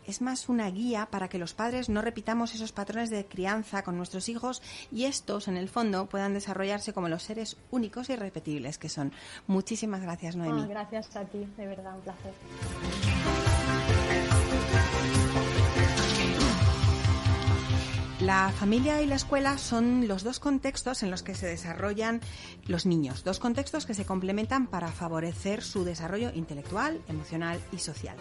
es más una guía para que los padres no repitamos esos patrones de crianza con nuestros hijos y estos, en el fondo, puedan desarrollarse como los seres únicos e irrepetibles que son. Muchísimas gracias, Noemí. Gracias a ti, de verdad, un placer. La familia y la escuela son los dos contextos en los que se desarrollan los niños, dos contextos que se complementan para favorecer su desarrollo intelectual, emocional y social.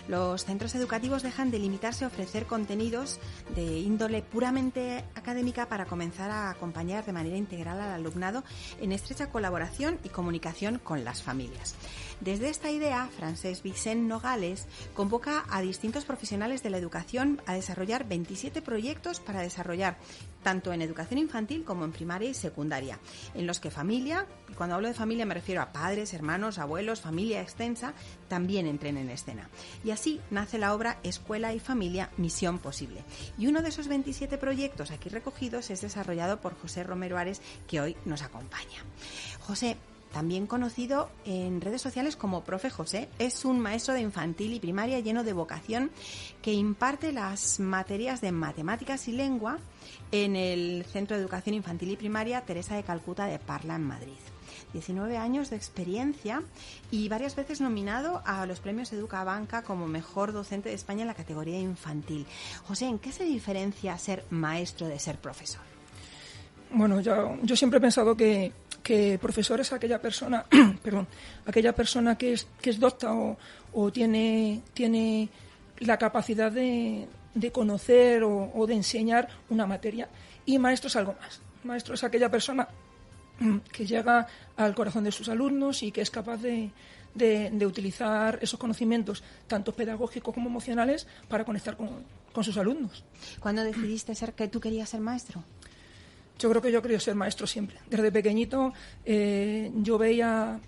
Los centros educativos dejan de limitarse a ofrecer contenidos de índole puramente académica para comenzar a acompañar de manera integral al alumnado en estrecha colaboración y comunicación con las familias. Desde esta idea, Francesc Vicent Nogales convoca a distintos profesionales de la educación a desarrollar 27 proyectos para desarrollar tanto en educación infantil como en primaria y secundaria, en los que familia, cuando hablo de familia me refiero a padres, hermanos, abuelos, familia extensa, también entren en escena. Y así nace la obra Escuela y Familia, Misión Posible. Y uno de esos 27 proyectos aquí recogidos es desarrollado por José Romero Ares, que hoy nos acompaña. José, también conocido en redes sociales como Profe José, es un maestro de infantil y primaria lleno de vocación que imparte las materias de matemáticas y lengua en el Centro de Educación Infantil y Primaria Teresa de Calcuta de Parla, en Madrid. 19 años de experiencia y varias veces nominado a los premios Educabanca como mejor docente de España en la categoría infantil. José, ¿en qué se diferencia ser maestro de ser profesor? Bueno, yo siempre he pensado que profesor es aquella persona, aquella persona que es docta o tiene la capacidad de conocer o de enseñar una materia, y maestro es algo más. Maestro es aquella persona que llega al corazón de sus alumnos y que es capaz de utilizar esos conocimientos, tanto pedagógicos como emocionales, para conectar con sus alumnos. ¿Cuándo decidiste que tú querías ser maestro? Yo creo que yo quería ser maestro siempre. Desde pequeñito yo veía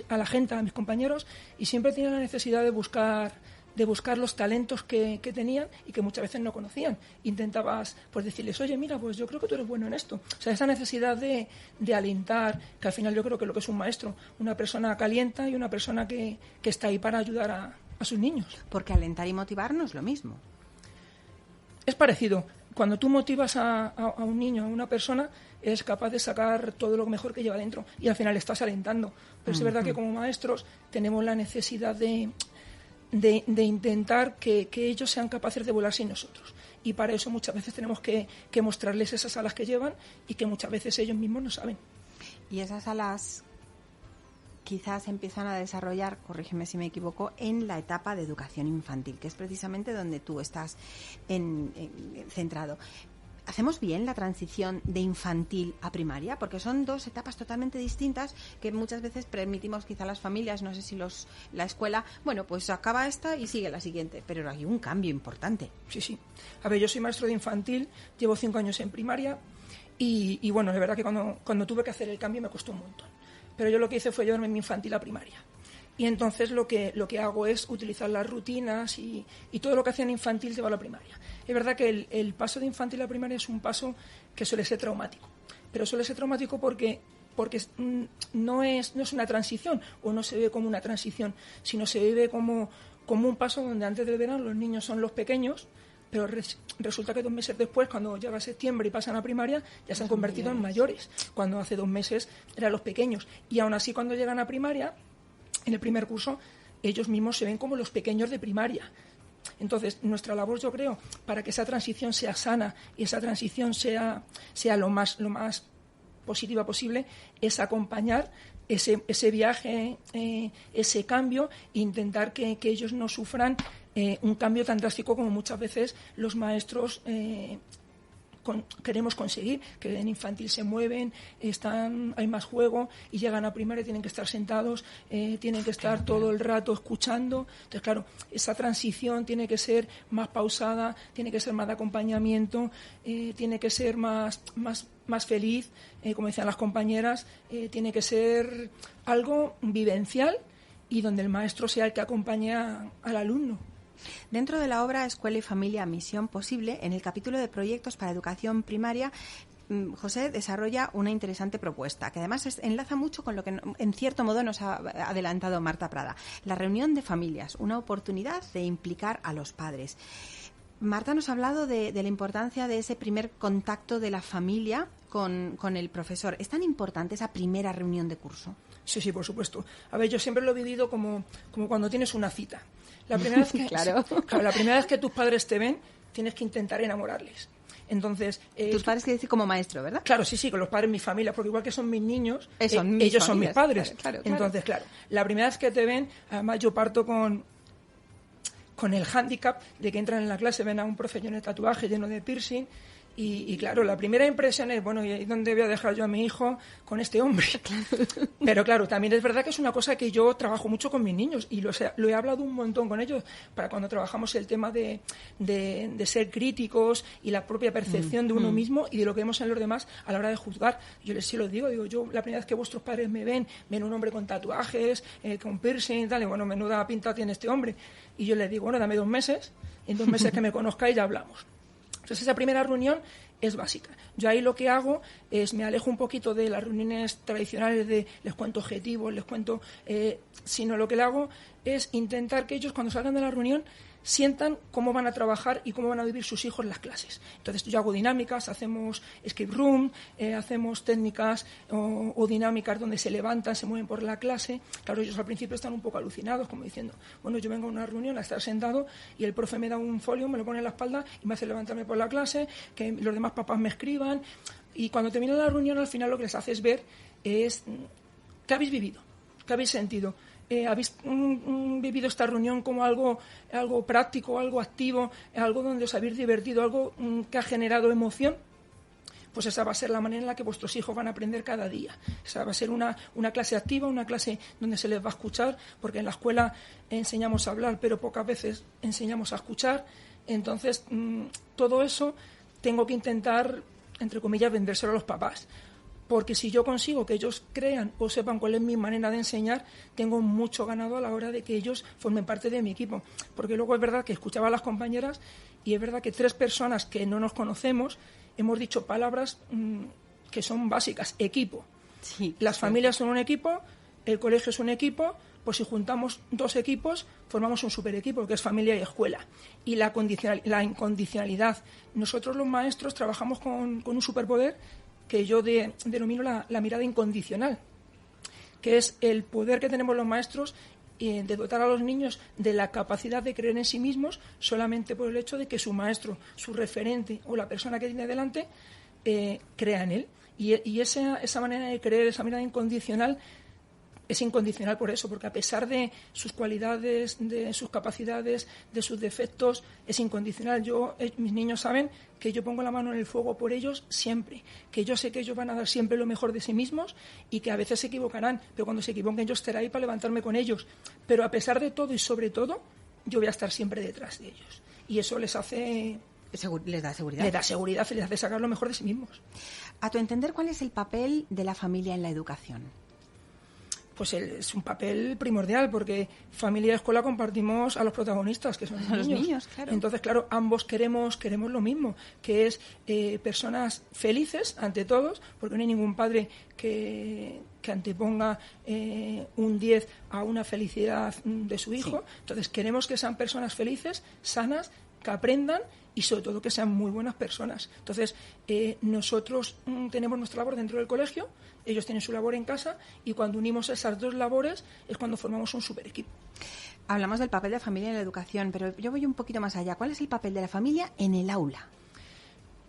a la gente, a mis compañeros, y siempre tenía la necesidad de buscar los talentos que tenían y que muchas veces no conocían. Intentabas pues decirles, oye, mira, pues yo creo que tú eres bueno en esto. O sea, esa necesidad de alentar, que al final yo creo que lo que es un maestro, una persona que alienta y una persona que está ahí para ayudar a sus niños. Porque alentar y motivar no es lo mismo. Es parecido. Cuando tú motivas a un niño, a una persona, es capaz de sacar todo lo mejor que lleva dentro y al final estás alentando. Pero es verdad que como maestros tenemos la necesidad de intentar que ellos sean capaces de volar sin nosotros. Y para eso muchas veces tenemos que mostrarles esas alas que llevan y que muchas veces ellos mismos no saben. Y esas alas quizás empiezan a desarrollar, corrígeme si me equivoco, en la etapa de educación infantil, que es precisamente donde tú estás centrado. ¿Hacemos bien la transición de infantil a primaria? Porque son dos etapas totalmente distintas que muchas veces permitimos quizá a las familias, no sé si la escuela, bueno, pues acaba esta y sigue la siguiente, pero hay un cambio importante. Sí. A ver, yo soy maestro de infantil, llevo 5 años en primaria y bueno, de verdad que cuando tuve que hacer el cambio me costó un montón. Pero yo lo que hice fue llevarme mi infantil a primaria. Y entonces lo que hago es utilizar las rutinas y todo lo que hacía en infantil llevarlo a primaria. Es verdad que el paso de infantil a primaria es un paso que suele ser traumático. Pero suele ser traumático porque no es una transición, o no se ve como una transición, sino se vive como un paso donde antes del verano los niños son los pequeños, pero resulta que 2 meses después, cuando llega septiembre y pasan a primaria, ya se han convertido en mayores, cuando hace 2 meses eran los pequeños. Y aún así, cuando llegan a primaria, en el primer curso, ellos mismos se ven como los pequeños de primaria. Entonces, nuestra labor, yo creo, para que esa transición sea sana y esa transición sea lo más positiva posible, es acompañar ese viaje, ese cambio, e intentar que ellos no sufran un cambio tan drástico como muchas veces los maestros queremos conseguir, que en infantil se mueven, hay más juego y llegan a primaria y tienen que estar sentados, tienen que estar todo el rato escuchando. Entonces, claro, esa transición tiene que ser más pausada, tiene que ser más de acompañamiento, tiene que ser más feliz, como decían las compañeras, tiene que ser algo vivencial y donde el maestro sea el que acompañe al alumno. Dentro de la obra Escuela y Familia, Misión Posible, en el capítulo de proyectos para educación primaria, José desarrolla una interesante propuesta, que además enlaza mucho con lo que en cierto modo nos ha adelantado Marta Prada. La reunión de familias, una oportunidad de implicar a los padres. Marta nos ha hablado de la importancia de ese primer contacto de la familia con el profesor. ¿Es tan importante esa primera reunión de curso? Sí, por supuesto. A ver, yo siempre lo he vivido como cuando tienes una cita. La primera vez que, claro, la primera vez que tus padres te ven, tienes que intentar enamorarles. Entonces, tus padres, quiere decir como maestro, ¿verdad? Claro, sí, con los padres de mi familia, porque igual que son mis niños, ellos son mis padres. Claro. Entonces, claro, la primera vez que te ven, además yo parto con el hándicap de que entran en la clase, ven a un profe lleno de tatuaje, lleno de piercing, Y claro, la primera impresión es, bueno, ¿y ahí dónde voy a dejar yo a mi hijo con este hombre? Pero claro, también es verdad que es una cosa que yo trabajo mucho con mis niños y lo he hablado un montón con ellos para cuando trabajamos el tema de ser críticos y la propia percepción de uno mismo y de lo que vemos en los demás a la hora de juzgar. Yo les sí lo digo, yo la primera vez que vuestros padres me ven un hombre con tatuajes, con piercing y tal, y bueno, menuda pinta tiene este hombre. Y yo les digo, bueno, dame 2 meses, en 2 meses que me conozcáis ya hablamos. Entonces esa primera reunión es básica. Yo ahí lo que hago es me alejo un poquito de las reuniones tradicionales de les cuento objetivos, les cuento, sino lo que le hago es intentar que ellos cuando salgan de la reunión sientan cómo van a trabajar y cómo van a vivir sus hijos las clases. Entonces yo hago dinámicas, hacemos escape room, hacemos técnicas o dinámicas donde se levantan, se mueven por la clase. Claro, ellos al principio están un poco alucinados, como diciendo, bueno, yo vengo a una reunión a estar sentado y el profe me da un folio, me lo pone en la espalda y me hace levantarme por la clase, que los demás papás me escriban. Y cuando termina la reunión, al final lo que les hace es ver es qué habéis vivido, qué habéis sentido. ¿Habéis vivido esta reunión como algo práctico, algo activo, algo donde os habéis divertido, algo que ha generado emoción? Pues esa va a ser la manera en la que vuestros hijos van a aprender cada día. Esa va a ser una clase activa, una clase donde se les va a escuchar, porque en la escuela enseñamos a hablar, pero pocas veces enseñamos a escuchar. Entonces, todo eso tengo que intentar, entre comillas, vendérselo a los papás. Porque si yo consigo que ellos crean o sepan cuál es mi manera de enseñar, tengo mucho ganado a la hora de que ellos formen parte de mi equipo. Porque luego es verdad que escuchaba a las compañeras y es verdad que 3 personas que no nos conocemos hemos dicho palabras que son básicas. Equipo. Sí, las familias son un equipo, el colegio es un equipo, pues si juntamos 2 equipos formamos un super equipo que es familia y escuela. Y la incondicionalidad. Nosotros los maestros trabajamos con un superpoder que yo denomino la mirada incondicional, que es el poder que tenemos los maestros de dotar a los niños de la capacidad de creer en sí mismos solamente por el hecho de que su maestro, su referente o la persona que tiene delante crea en él. Y esa manera de creer, esa mirada incondicional, es incondicional por eso, porque a pesar de sus cualidades, de sus capacidades, de sus defectos, es incondicional. Mis niños saben que yo pongo la mano en el fuego por ellos siempre, que yo sé que ellos van a dar siempre lo mejor de sí mismos y que a veces se equivocarán, pero cuando se equivoquen yo estaré ahí para levantarme con ellos. Pero a pesar de todo y sobre todo, yo voy a estar siempre detrás de ellos. Y eso les hace... Les da seguridad. Les da seguridad y les hace sacar lo mejor de sí mismos. A tu entender, ¿cuál es el papel de la familia en la educación? Pues es un papel primordial, porque familia y escuela compartimos a los protagonistas, que son los niños. Claro. Entonces, claro, ambos queremos lo mismo, que es personas felices ante todos, porque no hay ningún padre que anteponga un 10 a una felicidad de su hijo. Sí. Entonces, queremos que sean personas felices, sanas, que aprendan y sobre todo que sean muy buenas personas. Entonces, nosotros tenemos nuestra labor dentro del colegio, ellos tienen su labor en casa y cuando unimos esas 2 labores es cuando formamos un super equipo. Hablamos del papel de la familia en la educación, pero yo voy un poquito más allá. ¿Cuál es el papel de la familia en el aula?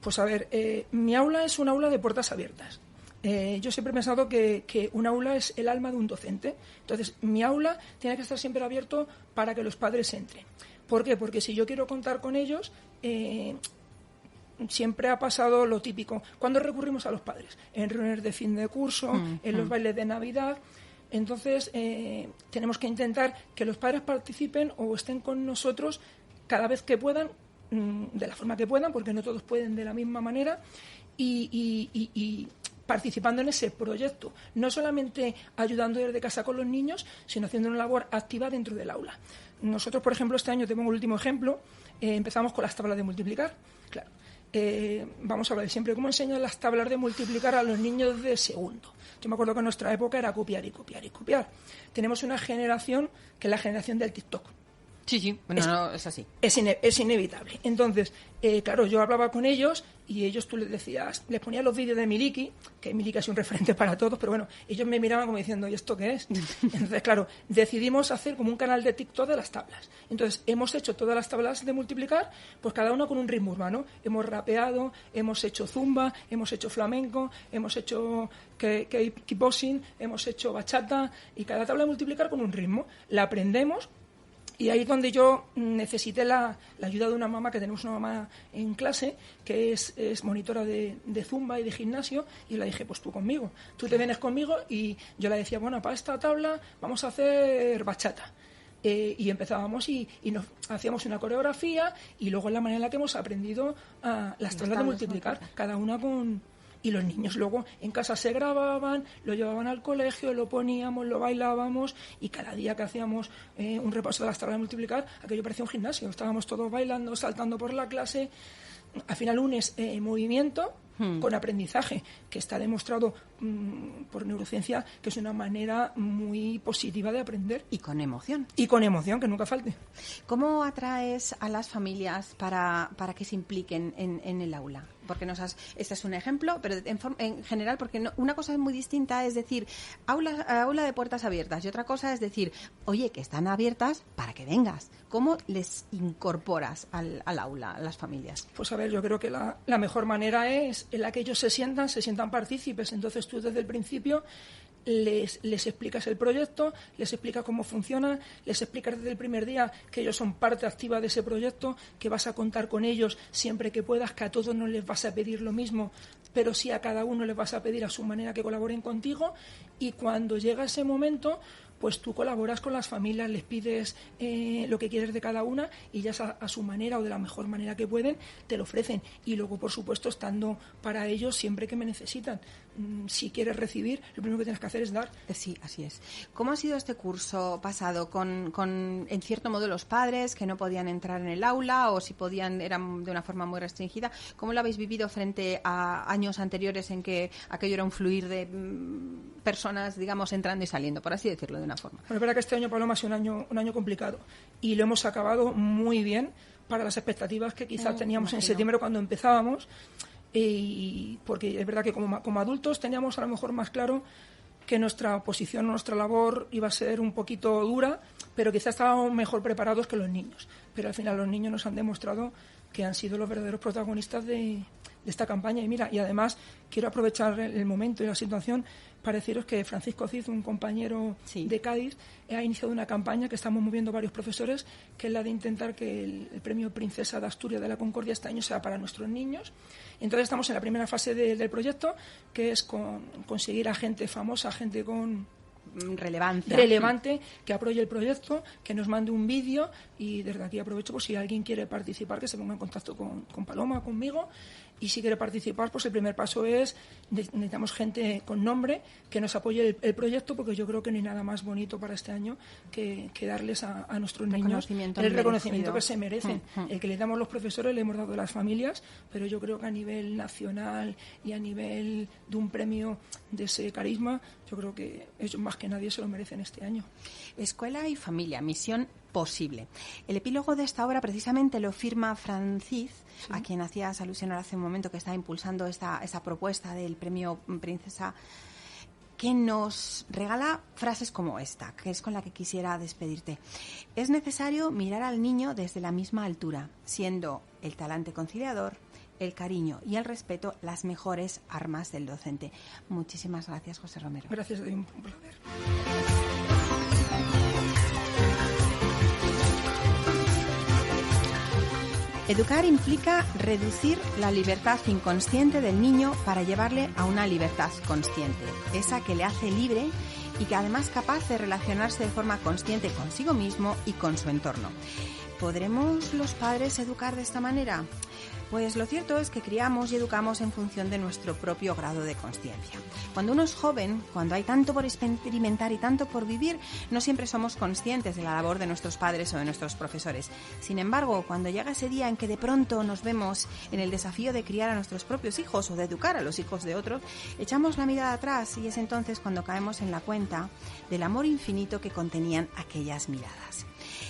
Pues a ver, mi aula es un aula de puertas abiertas. Yo siempre he pensado que un aula es el alma de un docente. Entonces, mi aula tiene que estar siempre abierto para que los padres entren. ¿Por qué? Porque si yo quiero contar con ellos, siempre ha pasado lo típico. ¿Cuándo recurrimos a los padres? En reuniones de fin de curso, en los bailes de Navidad. Entonces, tenemos que intentar que los padres participen o estén con nosotros cada vez que puedan, de la forma que puedan, porque no todos pueden de la misma manera, y participando en ese proyecto, no solamente ayudando desde casa con los niños, sino haciendo una labor activa dentro del aula. Nosotros, por ejemplo, este año, te pongo el último ejemplo, empezamos con las tablas de multiplicar. Claro, vamos a hablar siempre cómo enseñan las tablas de multiplicar a los niños de segundo. Yo me acuerdo que en nuestra época era copiar y copiar y copiar. Tenemos una generación que es la generación del TikTok. Sí, bueno, es así. Es inevitable. Entonces, claro, yo hablaba con ellos y ellos tú les decías, les ponías los vídeos de Miliki, que Miliki es un referente para todos, pero bueno, ellos me miraban como diciendo, ¿y esto qué es? Entonces, claro, decidimos hacer como un canal de TikTok de las tablas. Entonces, hemos hecho todas las tablas de multiplicar, pues cada una con un ritmo urbano. Hemos rapeado, hemos hecho zumba, hemos hecho flamenco, hemos hecho kickboxing, hemos hecho bachata, y cada tabla de multiplicar con un ritmo. La aprendemos Y ahí es donde yo necesité la ayuda de una mamá, que tenemos una mamá en clase, que es monitora de zumba y de gimnasio, y le dije, pues tú conmigo, tú te vienes conmigo, y yo le decía, bueno, para esta tabla vamos a hacer bachata. Y empezábamos y nos hacíamos una coreografía, y luego es la manera en la que hemos aprendido las tablas de multiplicar, cada una con... Y los niños luego en casa se grababan, lo llevaban al colegio, lo poníamos, lo bailábamos, y cada día que hacíamos un repaso de las tablas de multiplicar, aquello parecía un gimnasio. Estábamos todos bailando, saltando por la clase. Al final unes movimiento con aprendizaje, que está demostrado por neurociencia que es una manera muy positiva de aprender. Y con emoción. Y con emoción, que nunca falte. ¿Cómo atraes a las familias para que se impliquen en el aula? Porque este es un ejemplo, pero en general, porque una cosa es muy distinta, es decir, aula de puertas abiertas, y otra cosa es decir, oye, que están abiertas para que vengas. ¿Cómo les incorporas al aula, a las familias? Pues a ver, yo creo que la mejor manera es en la que ellos se sientan partícipes. Entonces tú desde el principio les explicas el proyecto, les explicas cómo funciona, les explicas desde el primer día que ellos son parte activa de ese proyecto, que vas a contar con ellos siempre que puedas, que a todos no les vas a pedir lo mismo, pero sí a cada uno les vas a pedir a su manera que colaboren contigo, y cuando llega ese momento, pues tú colaboras con las familias, les pides lo que quieres de cada una, y ya a su manera o de la mejor manera que pueden te lo ofrecen. Y luego, por supuesto, estando para ellos siempre que me necesitan. Si quieres recibir, lo primero que tienes que hacer es dar. Sí, así es. ¿Cómo ha sido este curso pasado? ¿Con en cierto modo, los padres que no podían entrar en el aula, o si podían eran de una forma muy restringida? ¿Cómo lo habéis vivido frente a años anteriores en que aquello era un fluir de personas, digamos, entrando y saliendo, por así decirlo de una forma? Bueno, es verdad que este año, Paloma, ha sido un año complicado, y lo hemos acabado muy bien para las expectativas que quizás teníamos en septiembre cuando empezábamos, y porque es verdad que como adultos teníamos a lo mejor más claro que nuestra posición, nuestra labor iba a ser un poquito dura, pero quizás estábamos mejor preparados que los niños. Pero al final los niños nos han demostrado que han sido los verdaderos protagonistas de esta campaña. Y mira, y además quiero aprovechar el momento y la situación para deciros que Francisco Cid, un compañero de Cádiz, ha iniciado una campaña que estamos moviendo varios profesores, que es la de intentar que el premio Princesa de Asturias de la Concordia este año sea para nuestros niños. Entonces estamos en la primera fase del proyecto, que es conseguir a gente famosa, gente con relevante, que apoye el proyecto, que nos mande un vídeo, y desde aquí aprovecho por si alguien quiere participar, que se ponga en contacto con Paloma, conmigo. Y si quiere participar, pues el primer paso es, necesitamos gente con nombre que nos apoye el proyecto, porque yo creo que no hay nada más bonito para este año que darles a nuestros niños el reconocimiento que se merecen. El que le damos los profesores le hemos dado a las familias, pero yo creo que a nivel nacional y a nivel de un premio de ese carisma, yo creo que ellos más que nadie se lo merecen este año. Escuela y familia, misión posible. El epílogo de esta obra precisamente lo firma Francis, a quien hacías alusión hace un momento, que está impulsando esta propuesta del premio Princesa, que nos regala frases como esta, que es con la que quisiera despedirte. Es necesario mirar al niño desde la misma altura, siendo el talante conciliador, el cariño y el respeto las mejores armas del docente. Muchísimas gracias, José Romero. Gracias, un placer. Educar implica reducir la libertad inconsciente del niño para llevarle a una libertad consciente, esa que le hace libre y que además es capaz de relacionarse de forma consciente consigo mismo y con su entorno. ¿Podremos los padres educar de esta manera? Pues lo cierto es que criamos y educamos en función de nuestro propio grado de consciencia. Cuando uno es joven, cuando hay tanto por experimentar y tanto por vivir, no siempre somos conscientes de la labor de nuestros padres o de nuestros profesores. Sin embargo, cuando llega ese día en que de pronto nos vemos en el desafío de criar a nuestros propios hijos o de educar a los hijos de otros, echamos la mirada atrás, y es entonces cuando caemos en la cuenta del amor infinito que contenían aquellas miradas.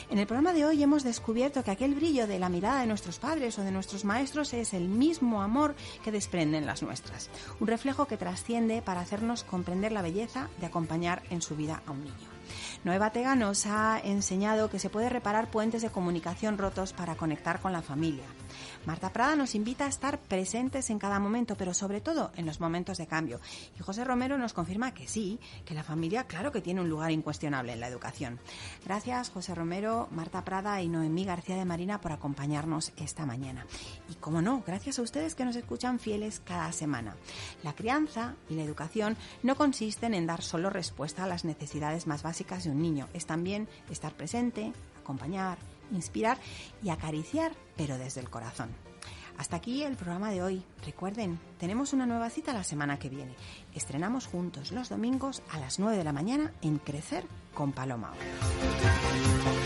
En el programa de hoy hemos descubierto que aquel brillo de la mirada de nuestros padres o de nuestros maestros es el mismo amor que desprenden las nuestras, un reflejo que trasciende para hacernos comprender la belleza de acompañar en su vida a un niño. Noé Batega nos ha enseñado que se puede reparar puentes de comunicación rotos para conectar con la familia. Marta Prada nos invita a estar presentes en cada momento, pero sobre todo en los momentos de cambio. Y José Romero nos confirma que sí, que la familia, claro que tiene un lugar incuestionable en la educación. Gracias, José Romero, Marta Prada y Noemí García de Marina por acompañarnos esta mañana. Y como no, gracias a ustedes que nos escuchan fieles cada semana. La crianza y la educación no consisten en dar solo respuesta a las necesidades más básicas de un niño. Es también estar presente, acompañar, inspirar y acariciar, pero desde el corazón. Hasta aquí el programa de hoy. Recuerden, tenemos una nueva cita la semana que viene. Estrenamos juntos los domingos a las 9 de la mañana en Crecer con Paloma Oro.